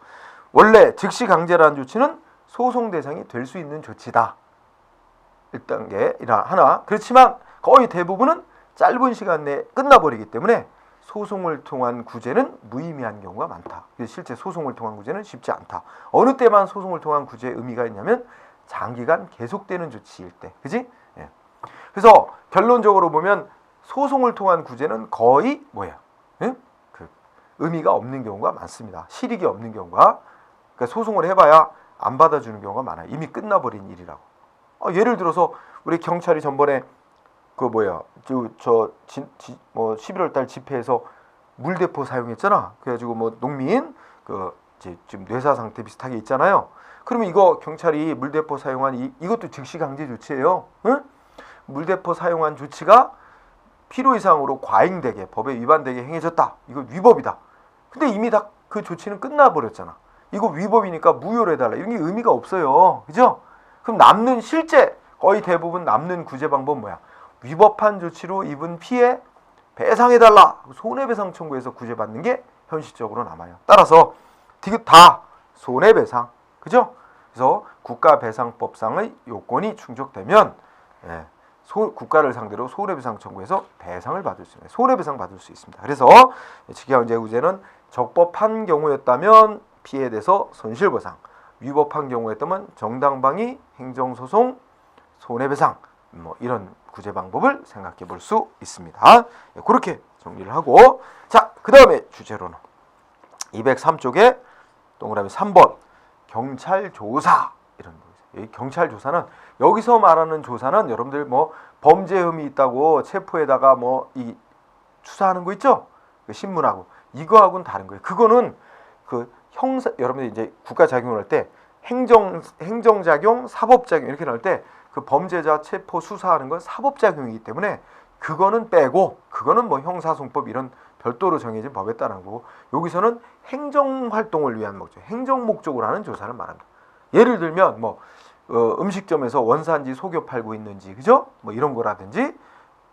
원래 즉시강제라는 조치는 소송 대상이 될 수 있는 조치다. 1단계이나 하나. 그렇지만 거의 대부분은 짧은 시간 내에 끝나버리기 때문에 소송을 통한 구제는 무의미한 경우가 많다. 실제 소송을 통한 구제는 쉽지 않다. 어느 때만 소송을 통한 구제의 의미가 있냐면 장기간 계속되는 조치일 때. 그지? 예. 그래서 결론적으로 보면 소송을 통한 구제는 거의 뭐야? 예? 그 의미가 없는 경우가 많습니다. 실익이 없는 경우가. 그러니까 소송을 해봐야 안 받아주는 경우가 많아요. 이미 끝나버린 일이라고. 예를 들어서 우리 경찰이 전번에 11월 달 집회에서 물대포 사용했잖아. 그래가지고 농민 지금 뇌사 상태 비슷하게 있잖아요. 그러면 이거 경찰이 물대포 사용한 이것도 즉시강제 조치예요. 응? 물대포 사용한 조치가 필요 이상으로 과잉되게 법에 위반되게 행해졌다. 이거 위법이다. 근데 이미 다 그 조치는 끝나버렸잖아. 이거 위법이니까 무효로 해달라. 이런 게 의미가 없어요. 그죠? 그럼 남는 실제 거의 대부분 남는 구제 방법은 뭐야? 위법한 조치로 입은 피해 배상해달라. 손해배상 청구해서 구제받는 게 현실적으로 남아요. 따라서 다 손해배상. 그죠? 그래서 국가배상법상의 요건이 충족되면 국가를 상대로 손해배상 청구해서 배상을 받을 수 있습니다. 손해배상 받을 수 있습니다. 그래서 즉시강제구제는 적법한 경우였다면 피해에 대해서 손실보상, 위법한 경우였다면 정당방위, 행정소송, 손해배상 이런 구제 방법을 생각해 볼 수 있습니다. 그렇게 정리를 하고 자, 그 다음에 주제로는 203쪽에 동그라미 3번 경찰조사 이런 거 있어요. 이 경찰조사는 여기서 말하는 조사는 여러분들 범죄 혐의 있다고 체포에다가 이 추사하는 거 있죠? 그 신문하고 이거하고는 다른 거예요. 그거는 그 형사 여러분들 이제 국가 작용을 할 때 행정작용, 사법작용 이렇게 나올 때 그 범죄자 체포 수사하는 건 사법작용이기 때문에 그거는 빼고 그거는 뭐 형사소송법 이런 별도로 정해진 법에 따른 거고 여기서는 행정활동을 위한 목적, 행정 목적으로 하는 조사를 말합니다. 예를 들면 뭐 음식점에서 원산지 속여 팔고 있는지 그죠? 뭐 이런 거라든지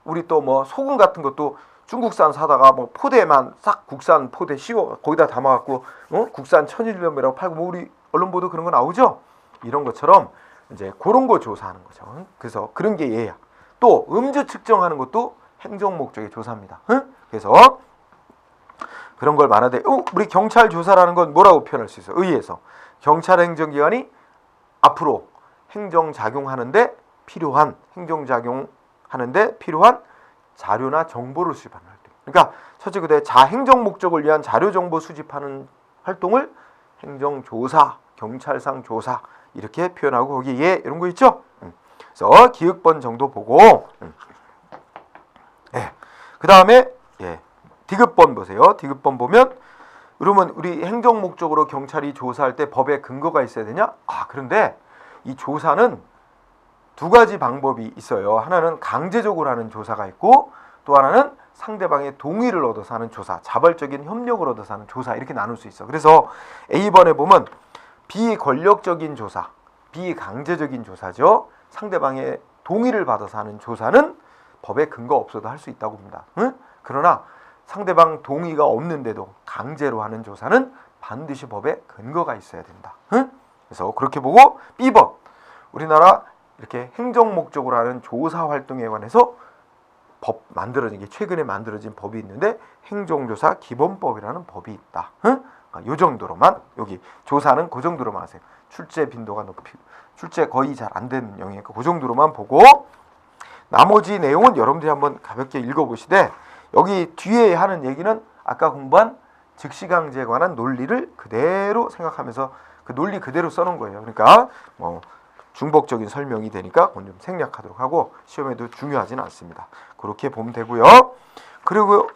우리 또 뭐 소금 같은 것도 중국산 사다가 뭐 포대만 싹 국산 포대 씌워 거기다 담아갖고 국산 천일염이라고 팔고 뭐 우리 언론 보도 그런 거 나오죠? 이런 것처럼 이제 그런 거 조사하는 거죠. 그래서 그런 게 예야. 또 음주 측정하는 것도 행정 목적의 조사입니다. 그래서 그런 걸 말하되 우리 경찰 조사라는 건 뭐라고 표현할 수 있어요? 의에서 경찰 행정기관이 앞으로 행정작용하는데 필요한 자료나 정보를 수집하는 활동. 그러니까 첫째 그대 자행정 목적을 위한 자료 정보 수집하는 활동을 행정조사, 경찰상 조사 이렇게 표현하고 거기에 이런 거 있죠. 그래서 기획본 정도 보고 그 다음에 디귿본 보세요. 디귿본 보면 그러면 우리 행정 목적으로 경찰이 조사할 때 법에 근거가 있어야 되냐? 그런데 이 조사는 두 가지 방법이 있어요. 하나는 강제적으로 하는 조사가 있고 또 하나는 상대방의 동의를 얻어서 하는 조사, 자발적인 협력을 얻어서 하는 조사 이렇게 나눌 수 있어. 그래서 A번에 보면 비권력적인 조사, 비강제적인 조사죠. 상대방의 동의를 받아서 하는 조사는 법에 근거 없어도 할 수 있다고 봅니다. 그러나 상대방 동의가 없는데도 강제로 하는 조사는 반드시 법에 근거가 있어야 된다. 그래서 그렇게 보고 B번 우리나라 이렇게 행정 목적으로 하는 조사 활동에 관해서 법 만들어진 게 최근에 만들어진 법이 있는데 행정조사 기본법이라는 법이 있다. 요 정도로만 여기 조사는 그 정도로만 하세요. 출제 빈도가 출제 거의 잘 안 되는 영역이니까 그 정도로만 보고 나머지 내용은 여러분들이 한번 가볍게 읽어보시되 여기 뒤에 하는 얘기는 아까 공부한 즉시강제에 관한 논리를 그대로 생각하면서 그 논리 그대로 써놓은 거예요. 그러니까 뭐 중복적인 설명이 되니까 그건 좀 생략하도록 하고 시험에도 중요하지는 않습니다. 그렇게 보면 되고요. 그리고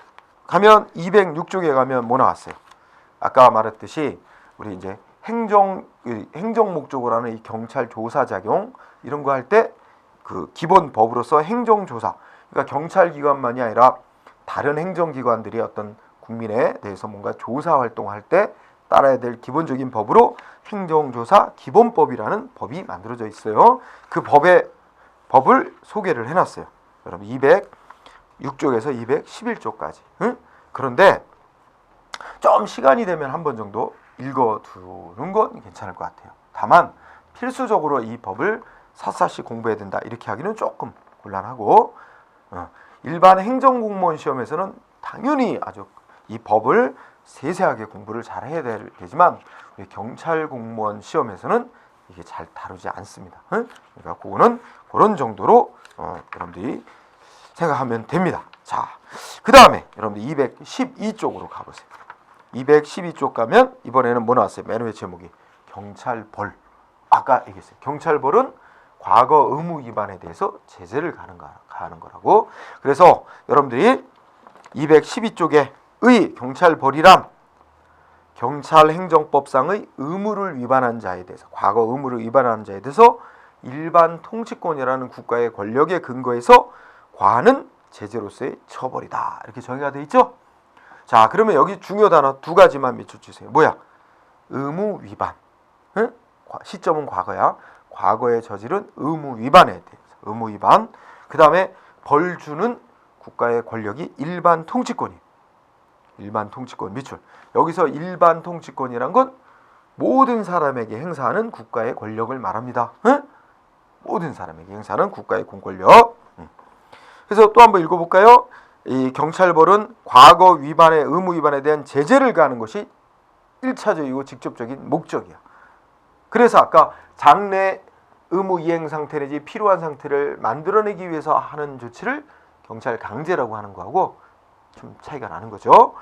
가면 206쪽에 가면 뭐 나왔어요? 아까 말했듯이 우리 이제 행정 목적으로 하는 이 경찰 조사 작용 이런 거 할 때 그 기본 법으로서 행정조사 그러니까 경찰기관만이 아니라 다른 행정기관들이 어떤 국민에 대해서 뭔가 조사 활동할 때 따라야 될 기본적인 법으로 행정조사 기본법이라는 법이 만들어져 있어요. 그 법을 소개를 해놨어요. 여러분 206쪽에서 211쪽까지. 그런데 좀 시간이 되면 한 번 정도 읽어두는 건 괜찮을 것 같아요. 다만 필수적으로 이 법을 샅샅이 공부해야 된다 이렇게 하기는 조금 곤란하고 일반 행정공무원 시험에서는 당연히 아주 이 법을 세세하게 공부를 잘 해야 되지만 우리 경찰 공무원 시험에서는 이게 잘 다루지 않습니다. 그러니까 그거는 그런 정도로 여러분들이 생각하면 됩니다. 자, 그 다음에 여러분들 212쪽으로 가보세요. 212쪽 가면 이번에는 뭐 나왔어요? 맨 위에 제목이 경찰벌. 아까 얘기했어요. 경찰벌은 과거 의무 위반에 대해서 제재를 가하는 거라고. 그래서 여러분들이 212쪽에 의 경찰벌이란 경찰행정법상의 의무를 위반한 자에 대해서 과거 의무를 위반한 자에 대해서 일반 통치권이라는 국가의 권력에 근거해서 과하는 제재로서의 처벌이다. 이렇게 정의가 되어 있죠. 자, 그러면 여기 중요 단어 두 가지만 밑줄치세요. 뭐야? 의무 위반. 시점은 과거야. 과거에 저지른 의무 위반에 대해서 의무 위반. 그 다음에 벌주는 국가의 권력이 일반 통치권이에요. 일반 통치권 밑줄. 여기서 일반 통치권이란 건 모든 사람에게 행사하는 국가의 권력을 말합니다. 모든 사람에게 행사하는 국가의 공권력. 그래서 또 한번 읽어볼까요? 이 경찰벌은 과거 위반의 의무 위반에 대한 제재를 가하는 것이 1차적이고 직접적인 목적이야. 그래서 아까 장래 의무 이행 상태 내지 필요한 상태를 만들어내기 위해서 하는 조치를 경찰 강제라고 하는 거하고 좀 차이가 나는 거죠.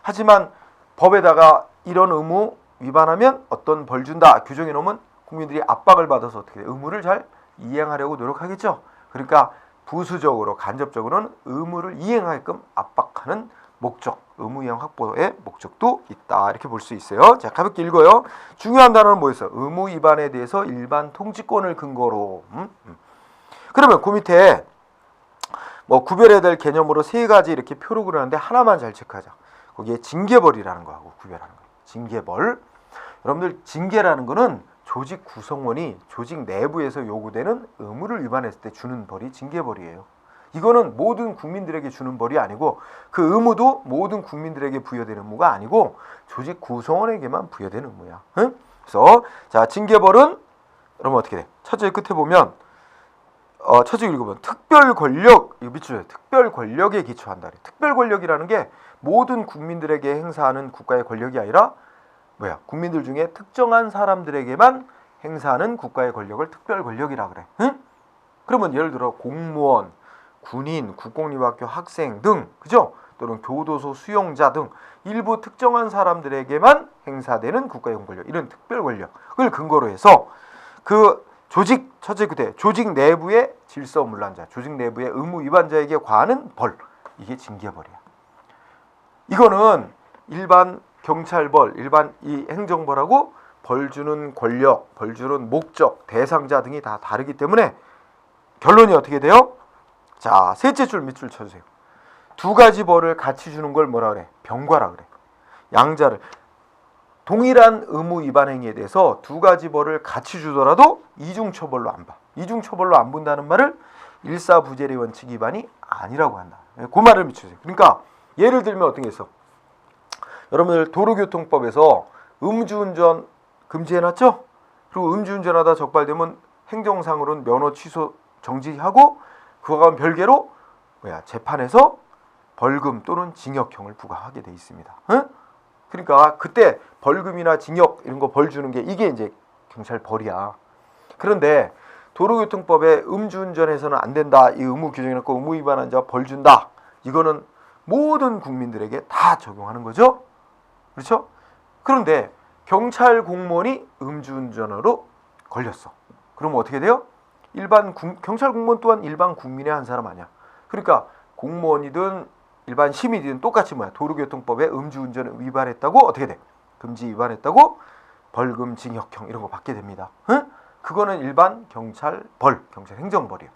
하지만 법에다가 이런 의무 위반하면 어떤 벌 준다 규정해 놓으면 국민들이 압박을 받아서 어떻게 의무를 잘 이행하려고 노력하겠죠. 그러니까 부수적으로 간접적으로는 의무를 이행하게끔 압박하는 목적, 의무 이행 확보의 목적도 있다. 이렇게 볼 수 있어요. 자, 가볍게 읽어요. 중요한 단어는 뭐였어요? 의무 위반에 대해서 일반 통치권을 근거로. 그러면 그 밑에 뭐 구별해야 될 개념으로 세 가지 이렇게 표로 그리는데 하나만 잘 체크하자. 거기에 징계벌이라는 거하고 구별하는 거예요. 징계벌. 여러분들 징계라는 거는 조직 구성원이 조직 내부에서 요구되는 의무를 위반했을 때 주는 벌이 징계벌이에요. 이거는 모든 국민들에게 주는 벌이 아니고 그 의무도 모든 국민들에게 부여되는 의무가 아니고 조직 구성원에게만 부여되는 의무야. 응? 그래서 자 징계벌은 여러분 어떻게 돼? 첫째 끝에 보면 첫째 읽어보면 특별 권력 이거 밑줄에 특별 권력에 기초한다. 특별 권력이라는 게 모든 국민들에게 행사하는 국가의 권력이 아니라 국민들 중에 특정한 사람들에게만 행사하는 국가의 권력을 특별 권력이라 그래. 응? 그러면 예를 들어 공무원, 군인, 국공립학교 학생 등, 그죠? 또는 교도소 수용자 등 일부 특정한 사람들에게만 행사되는 국가의 권력, 이런 특별 권력을 근거로 해서 그 조직 첫째 그대 조직 내부의 질서문란자, 조직 내부의 의무 위반자에게 과하는 벌, 이게 징계벌이야. 이거는 일반 경찰벌, 일반 이 행정벌하고 벌 주는 권력, 벌 주는 목적, 대상자 등이 다 다르기 때문에 결론이 어떻게 돼요? 자, 셋째 줄 밑줄 쳐주세요. 두 가지 벌을 같이 주는 걸 뭐라 그래? 병과라 그래. 양자를 동일한 의무 위반 행위에 대해서 두 가지 벌을 같이 주더라도 이중처벌로 안 봐. 이중처벌로 안 본다는 말을 일사부재리 원칙 위반이 아니라고 한다. 그 말을 밑주세요. 그러니까 예를 들면 어떤 게 있어? 여러분들 도로교통법에서 음주운전 금지해놨죠? 그리고 음주운전하다 적발되면 행정상으로는 면허 취소 정지하고 그거와 별개로 재판에서 벌금 또는 징역형을 부과하게 돼 있습니다. 응? 그러니까 그때 벌금이나 징역 이런 거 벌 주는 게 이게 이제 경찰 벌이야. 그런데 도로교통법에 음주운전해서는 안 된다. 이 의무 규정해놓고 의무 위반한 자 벌 준다. 이거는 모든 국민들에게 다 적용하는 거죠. 그렇죠? 그런데 경찰 공무원이 음주운전으로 걸렸어. 그러면 어떻게 돼요? 경찰 공무원 또한 일반 국민의 한 사람 아니야. 그러니까 공무원이든 일반 시민이든 똑같이 도로교통법에 음주운전 위반했다고 어떻게 돼? 금지 위반했다고 벌금, 징역형 이런 거 받게 됩니다. 응? 그거는 일반 경찰벌, 경찰 행정벌이에요.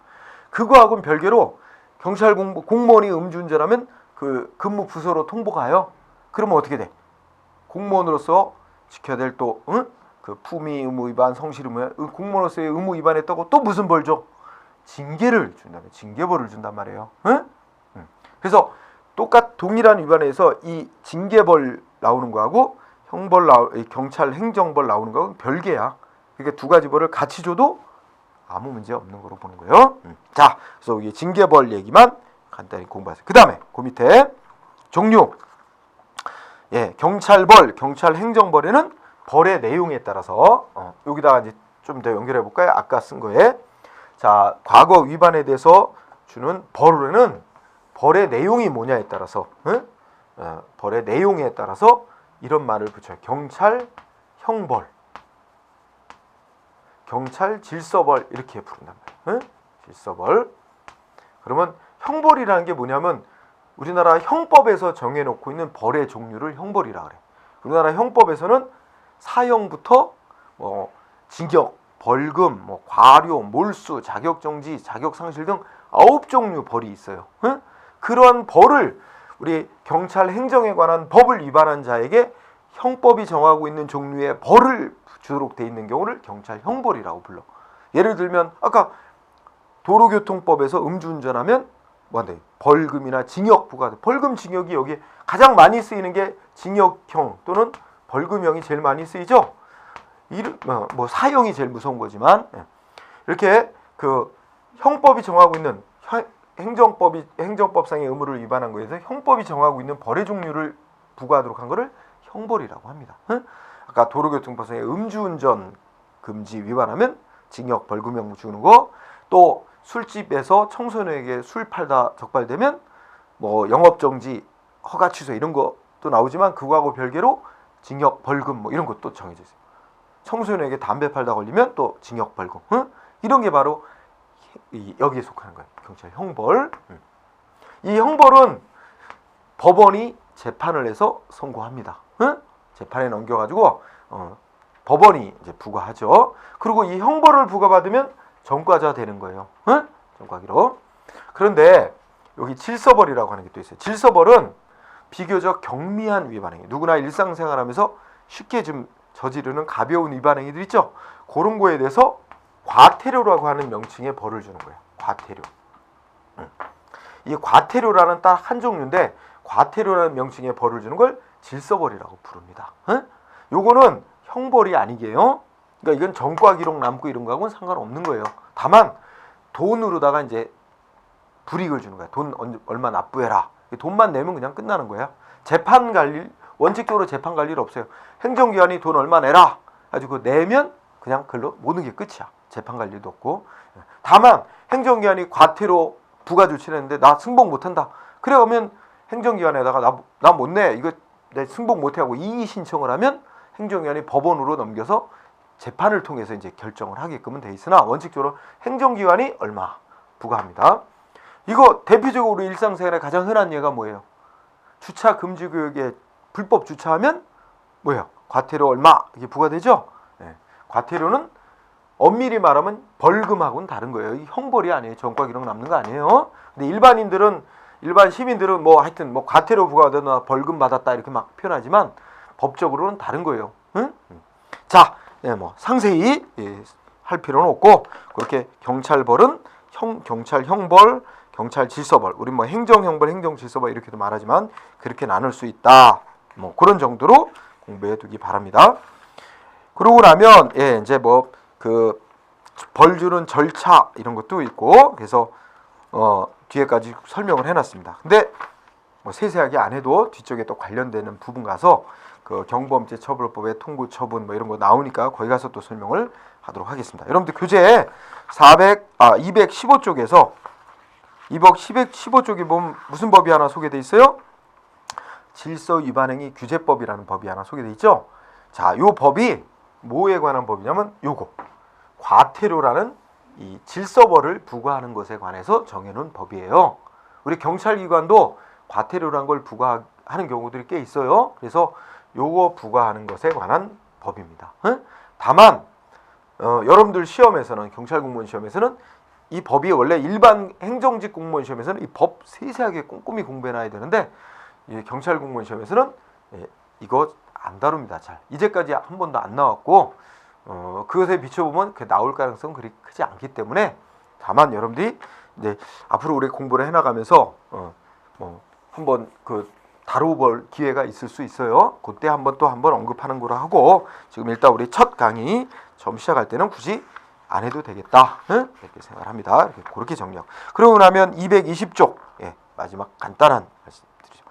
그거하고는 별개로 경찰 공무원이 음주운전하면 그 근무 부서로 통보가요. 그러면 어떻게 돼? 공무원으로서 지켜야 될 또 그 품위 의무 위반, 성실 의무, 공무원으로서의 의무 위반했다고 또 무슨 벌 줘? 징계를 준다면 징계벌을 준단 말이에요. 응? 그래서 동일한 위반에서 이 징계벌 나오는 거하고 경찰 행정벌 나오는 거하고 별개야. 그러니까 두 가지 벌을 같이 줘도 아무 문제 없는 거로 보는 거예요. 자, 그래서 이 징계벌 얘기만 간단히 공부하세요. 그 다음에 그 밑에 종류. 경찰벌, 경찰 행정벌에는 벌의 내용에 따라서 여기다가 이제 좀 더 연결해 볼까요? 아까 쓴 거에 자 과거 위반에 대해서 주는 벌에는 벌의 내용이 뭐냐에 따라서 벌의 내용에 따라서 이런 말을 붙여요. 경찰 형벌, 경찰 질서벌 이렇게 부른단 말이에요. 질서벌. 그러면 형벌이라는 게 뭐냐면 우리나라 형법에서 정해놓고 있는 벌의 종류를 형벌이라 그래. 우리나라 형법에서는 사형부터 징역, 벌금, 과료, 몰수, 자격정지, 자격상실 등 9종류 벌이 있어요. 그런 벌을 우리 경찰 행정에 관한 법을 위반한 자에게 형법이 정하고 있는 종류의 벌을 주도록 돼 있는 경우를 경찰 형벌이라고 불러. 예를 들면 아까 도로교통법에서 음주운전하면 뭐한대? 벌금이나 징역 부과. 벌금, 징역이 여기 가장 많이 쓰이는 게 징역형 또는 벌금형이 제일 많이 쓰이죠. 사형이 제일 무서운 거지만 이렇게 그 형법이 정하고 있는 행정법상의 의무를 위반한 거에서 형법이 정하고 있는 벌의 종류를 부과하도록 한 거를 형벌이라고 합니다. 아까 도로교통법상의 음주운전 금지 위반하면 징역, 벌금형 주는 거, 또 술집에서 청소년에게 술 팔다 적발되면 영업정지, 허가 취소 이런 것도 나오지만 그거하고 별개로 징역, 벌금 이런 것도 정해져 있어요. 청소년에게 담배 팔다 걸리면 또 징역, 벌금 이런 게 바로 여기에 속하는 거예요. 경찰 형벌. 이 형벌은 법원이 재판을 해서 선고합니다. 재판에 넘겨가지고 법원이 이제 부과하죠. 그리고 이 형벌을 부과받으면 전과자 되는 거예요. 전과기로. 그런데 여기 질서벌이라고 하는 게 또 있어요. 질서벌은 비교적 경미한 위반 행위. 누구나 일상생활하면서 쉽게 좀 저지르는 가벼운 위반 행위들 있죠. 그런 거에 대해서 과태료라고 하는 명칭의 벌을 주는 거예요. 과태료. 이 과태료라는 딱 한 종류인데 과태료라는 명칭의 벌을 주는 걸 질서벌이라고 부릅니다. 요거는 형벌이 아니게요. 그러니까 이건 전과 기록 남고 이런 거하고는 상관없는 거예요. 다만 돈으로다가 이제 불이익을 주는 거야. 돈 얼마 납부해라. 돈만 내면 그냥 끝나는 거야. 재판 갈 일, 원칙적으로 재판 갈 일 없어요. 행정기관이 돈 얼마 내라. 가지고 내면 그냥 그걸로 모든 게 끝이야. 재판 갈 일도 없고. 다만 행정기관이 과태료 부과 조치를 했는데 나 승복 못한다. 그래 가면 행정기관에다가 나 못 내. 이거 내 승복 못해 하고 이의 신청을 하면 행정기관이 법원으로 넘겨서 재판을 통해서 이제 결정을 하게끔은 돼 있으나 원칙적으로 행정기관이 얼마 부과합니다. 이거 대표적으로 우리 일상생활에 가장 흔한 예가 뭐예요? 주차 금지 구역에 불법 주차하면 뭐예요? 과태료 얼마 이게 부과되죠? 네. 과태료는 엄밀히 말하면 벌금하고는 다른 거예요. 이 형벌이 아니에요. 전과 기록 남는 거 아니에요. 근데 일반 시민들은 뭐 하여튼 뭐 과태료 부과되거나 벌금 받았다 이렇게 막 표현하지만 법적으로는 다른 거예요. 응? 자, 네, 뭐 상세히 할 필요는 없고 그렇게 경찰벌은 경찰 형벌, 경찰 질서벌, 우리 뭐 행정형벌, 행정질서벌 이렇게도 말하지만 그렇게 나눌 수 있다. 뭐 그런 정도로 공부해 두기 바랍니다. 그러고 나면 이제 뭐 그 벌 주는 절차 이런 것도 있고 그래서 뒤에까지 설명을 해놨습니다. 근데 뭐 세세하게 안 해도 뒤쪽에 또 관련되는 부분 가서 그 경범죄 처벌법의 통고 처분 뭐 이런 거 나오니까 거기 가서 또 설명을 하도록 하겠습니다. 여러분들 교재 215쪽에서 215쪽에 보면 무슨 법이 하나 소개돼 있어요? 질서 위반행위 규제법이라는 법이 하나 소개돼 있죠. 자, 요 법이 뭐에 관한 법이냐면 요거 과태료라는 이 질서벌을 부과하는 것에 관해서 정해놓은 법이에요. 우리 경찰기관도 과태료라는 걸 부과하는 경우들이 꽤 있어요. 그래서 요거 부과하는 것에 관한 법입니다. 다만 여러분들 시험에서는 경찰공무원 시험에서는 이 법이 원래 일반 행정직 공무원 시험에서는 이 법 세세하게 꼼꼼히 공부해놔야 되는데 경찰공무원 시험에서는 이거 안 다룹니다. 잘 이제까지 한 번도 안 나왔고 그것에 비춰보면 그 나올 가능성은 그리 크지 않기 때문에 다만 여러분들이 이제 앞으로 우리 공부를 해나가면서 뭐 한번 그 다뤄볼 기회가 있을 수 있어요. 그때 한번 언급하는 거로 하고 지금 일단 우리 첫 강의 처음 시작할 때는 굳이 안 해도 되겠다 이렇게 생각합니다. 이렇게 그렇게 정리하고 그러고 나면 220쪽 마지막 간단한 말씀드리죠.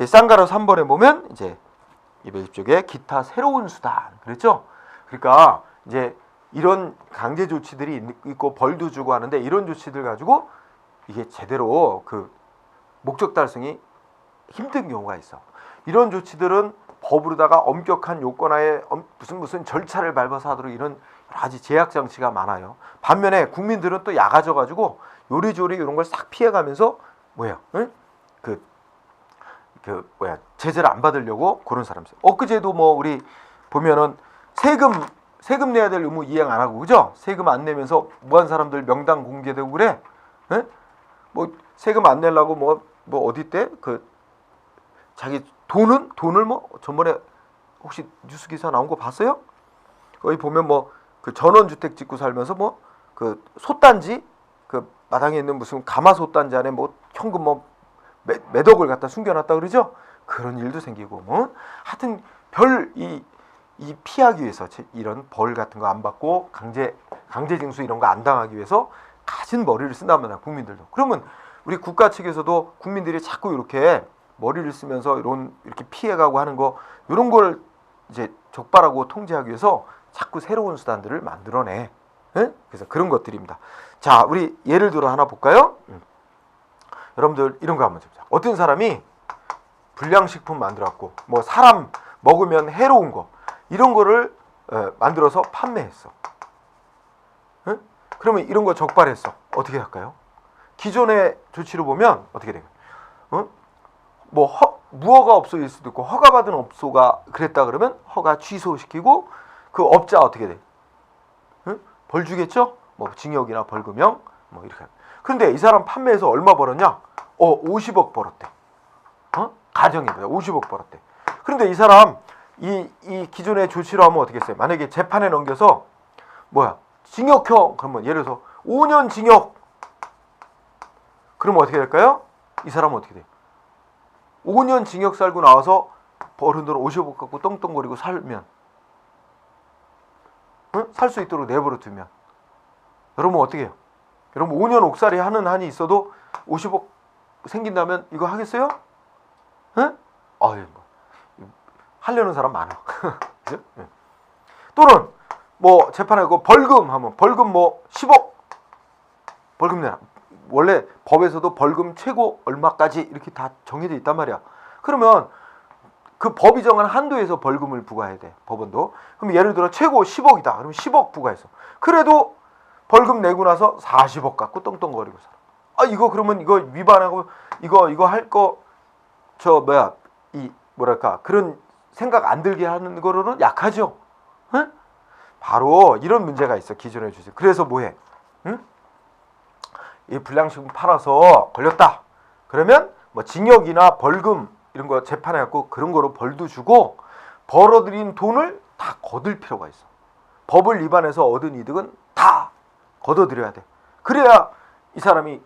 쌍가로 3번에 보면 이제 220쪽에 기타 새로운 수단 그랬죠. 그러니까 이제 이런 강제 조치들이 있고 벌도 주고 하는데 이런 조치들 가지고 이게 제대로 그 목적 달성이 힘든 경우가 있어. 이런 조치들은 법으로다가 엄격한 요건하에 무슨 절차를 밟아서 하도록 이런 여러 가지 제약 장치가 많아요. 반면에 국민들은 또 약아져 가지고 요리조리 이런 걸 싹 피해가면서 제재를 안 받으려고 그런 사람들. 엊그제도 뭐 우리 보면은 세금 내야 될 의무 이행 안 하고 그죠? 세금 안 내면서 뭐한 사람들 명단 공개되고 그래? 뭐 세금 안 내려고 뭐 어디 때 그 자기 돈을 뭐 전번에 혹시 뉴스 기사 나온 거 봤어요? 거기 보면 뭐 그 전원주택 짓고 살면서 뭐 그 솥단지 그 마당에 있는 무슨 가마솥단지 안에 뭐 현금 뭐 몇 억을 갖다 숨겨놨다 그러죠? 그런 일도 생기고 뭐 하여튼 이 피하기 위해서 이런 벌 같은 거 안 받고 강제징수 이런 거 안 당하기 위해서 가진 머리를 쓴단 말이야 국민들도. 그러면 우리 국가 측에서도 국민들이 자꾸 이렇게 머리를 쓰면서 이렇게 피해가고 하는 거 이런 걸 이제 적발하고 통제하기 위해서 자꾸 새로운 수단들을 만들어내. 그래서 그런 것들입니다. 자, 우리 예를 들어 하나 볼까요? 여러분들 이런 거 한번 해보자. 어떤 사람이 불량식품 만들었고 뭐 사람 먹으면 해로운 거 이런 거를 만들어서 판매했어. 그러면 이런 거 적발했어. 어떻게 할까요? 기존의 조치로 보면 어떻게 될까요? 뭐 무허가 업소일 수도 있고 허가받은 업소가 그랬다 그러면 허가 취소시키고 그 업자 어떻게 돼? 벌 주겠죠? 뭐 징역이나 벌금형 뭐 이렇게. 근데 이 사람 판매해서 얼마 벌었냐? 50억 벌었대. 가정입니다. 50억 벌었대. 그런데 이 사람 이 기존의 조치로 하면 어떻게 했어요? 만약에 재판에 넘겨서 징역형 그러면 예를 들어서 5년 징역. 그러면 어떻게 될까요? 이 사람은 어떻게 돼요? 5년 징역 살고 나와서 벌은 돈 50억 갖고 떵떵거리고 살면 살 수 있도록 내버려 두면 여러분 어떻게 해요? 여러분 5년 옥살이 하는 한이 있어도 50억 생긴다면 이거 하겠어요? 응? 하려는 사람 많아. 그죠? 또는 뭐 재판하고 벌금 하면 벌금 10억 벌금 내라. 원래 법에서도 벌금 최고 얼마까지 이렇게 다 정해져 있단 말이야. 그러면 그 법이 정한 한도에서 벌금을 부과해야 돼. 법원도. 그럼 예를 들어 최고 10억이다. 그러면 10억 부과했어. 그래도 벌금 내고 나서 40억 갖고 떵떵거리고 살아. 이거 그러면 이거 위반하고 이거 할 거 그런 생각 안 들게 하는 거로는 약하죠. 응? 바로 이런 문제가 있어. 기존에 주세요. 그래서 뭐해? 응? 이 불량식품 팔아서 걸렸다. 그러면 뭐 징역이나 벌금 이런 거 재판해 갖고 그런 거로 벌도 주고 벌어들인 돈을 다 거둘 필요가 있어. 법을 위반해서 얻은 이득은 다 걷어들여야 돼. 그래야 이 사람이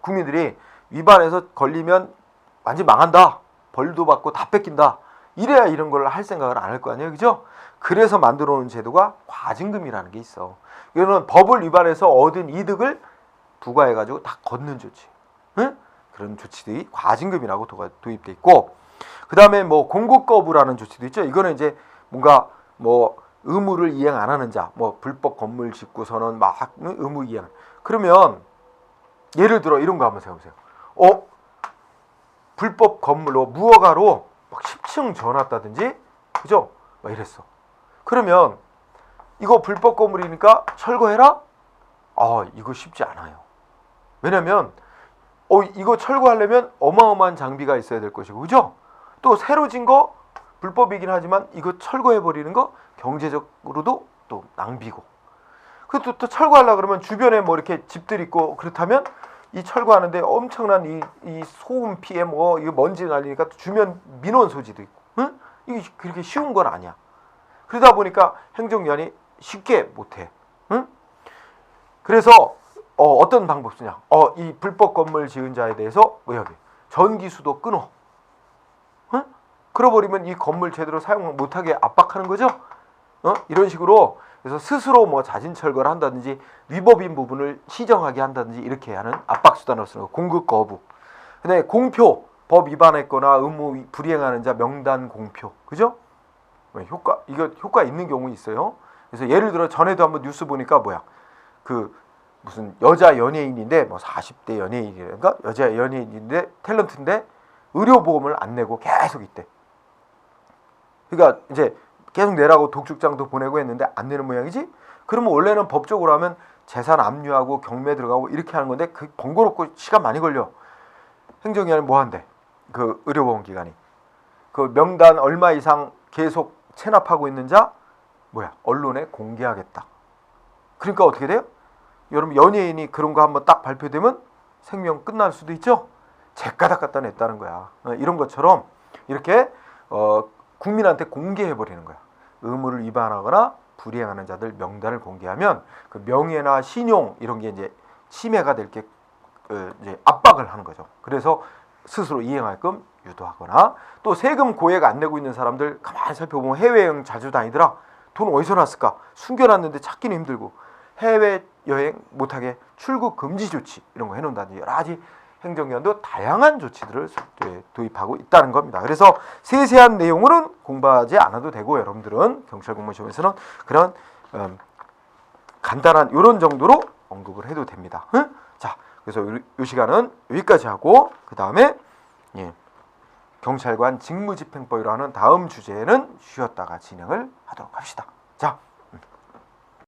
국민들이 위반해서 걸리면 완전 망한다. 벌도 받고 다 뺏긴다. 이래야 이런 걸 할 생각을 안 할 거 아니에요. 그죠? 그래서 만들어 놓은 제도가 과징금이라는 게 있어. 이거는 법을 위반해서 얻은 이득을 부과해가지고 다 걷는 조치. 응? 그런 조치들이 과징금이라고 도입돼 있고, 그 다음에 뭐 공급 거부라는 조치도 있죠. 이거는 이제 뭔가 뭐 의무를 이행 안 하는 자, 뭐 불법 건물 짓고 선언 막 의무 이행. 그러면 예를 들어 이런 거 한번 생각해보세요. 불법 건물로 무허가로 막 10층 지어놨다든지, 그죠? 막 이랬어. 그러면 이거 불법 건물이니까 철거해라? 이거 쉽지 않아요. 왜냐면 이거 철거하려면 어마어마한 장비가 있어야 될 것이고, 그죠? 또 새로 진 거 불법이긴 하지만 이거 철거해버리는 거 경제적으로도 또 낭비고. 그것도 또 철거하려고 그러면 주변에 뭐 이렇게 집들 있고 그렇다면 이 철거하는데 엄청난 이 소음 피해 이거 먼지 날리니까 또 주변 민원 소지도 있고. 응? 이게 그렇게 쉬운 건 아니야. 그러다 보니까 행정기관이 쉽게 못해. 응? 그래서 어떤 방법 쓰냐? 이 불법 건물 지은 자에 대해서 전기수도 끊어. 응? 그러버리면 이 건물 제대로 사용 못하게 압박하는 거죠. 이런 식으로 그래서 스스로 뭐 자진 철거를 한다든지 위법인 부분을 시정하게 한다든지 이렇게 하는 압박 수단으로 쓰는 거. 공급 거부. 그다음에 공표, 법 위반했거나 의무 불이행하는 자 명단 공표. 그죠? 이거 효과 있는 경우 있어요. 그래서 예를 들어 전에도 한번 뉴스 보니까 무슨 여자 연예인인데 뭐 40대 연예인이랄까? 여자 연예인인데 탤런트인데 의료보험을 안 내고 계속 있대. 그러니까 이제 계속 내라고 독촉장도 보내고 했는데 안 내는 모양이지? 그러면 원래는 법적으로 하면 재산 압류하고 경매 들어가고 이렇게 하는 건데 그 번거롭고 시간 많이 걸려. 행정기관이 뭐 한대? 그 의료보험 기관이. 그 명단 얼마 이상 계속 체납하고 있는 자 언론에 공개하겠다. 그러니까 어떻게 돼요? 여러분 연예인이 그런 거 한번 딱 발표되면 생명 끝날 수도 있죠. 제까닥 갖다 냈다는 거야. 이런 것처럼 이렇게 국민한테 공개해 버리는 거야. 의무를 위반하거나 불이행하는 자들 명단을 공개하면 그 명예나 신용 이런 게 이제 침해가 될 게 이제 압박을 하는 거죠. 그래서 스스로 이행할끔 유도하거나 또 세금 고액 안 내고 있는 사람들 가만히 살펴보면 해외여행 자주 다니더라. 돈 어디서 났을까? 숨겨놨는데 찾기는 힘들고 해외여행 못하게 출국 금지 조치 이런 거 해놓는다든지 여러 가지 행정기관도 다양한 조치들을 도입하고 있다는 겁니다. 그래서 세세한 내용으로는 공부하지 않아도 되고 여러분들은 경찰 공무원 시험에서는 그런 간단한 이런 정도로 언급을 해도 됩니다. 응? 자, 그래서 이 시간은 여기까지 하고 그 다음에 경찰관 직무집행법이라는 다음 주제는 쉬었다가 진행을 하도록 합시다. 자.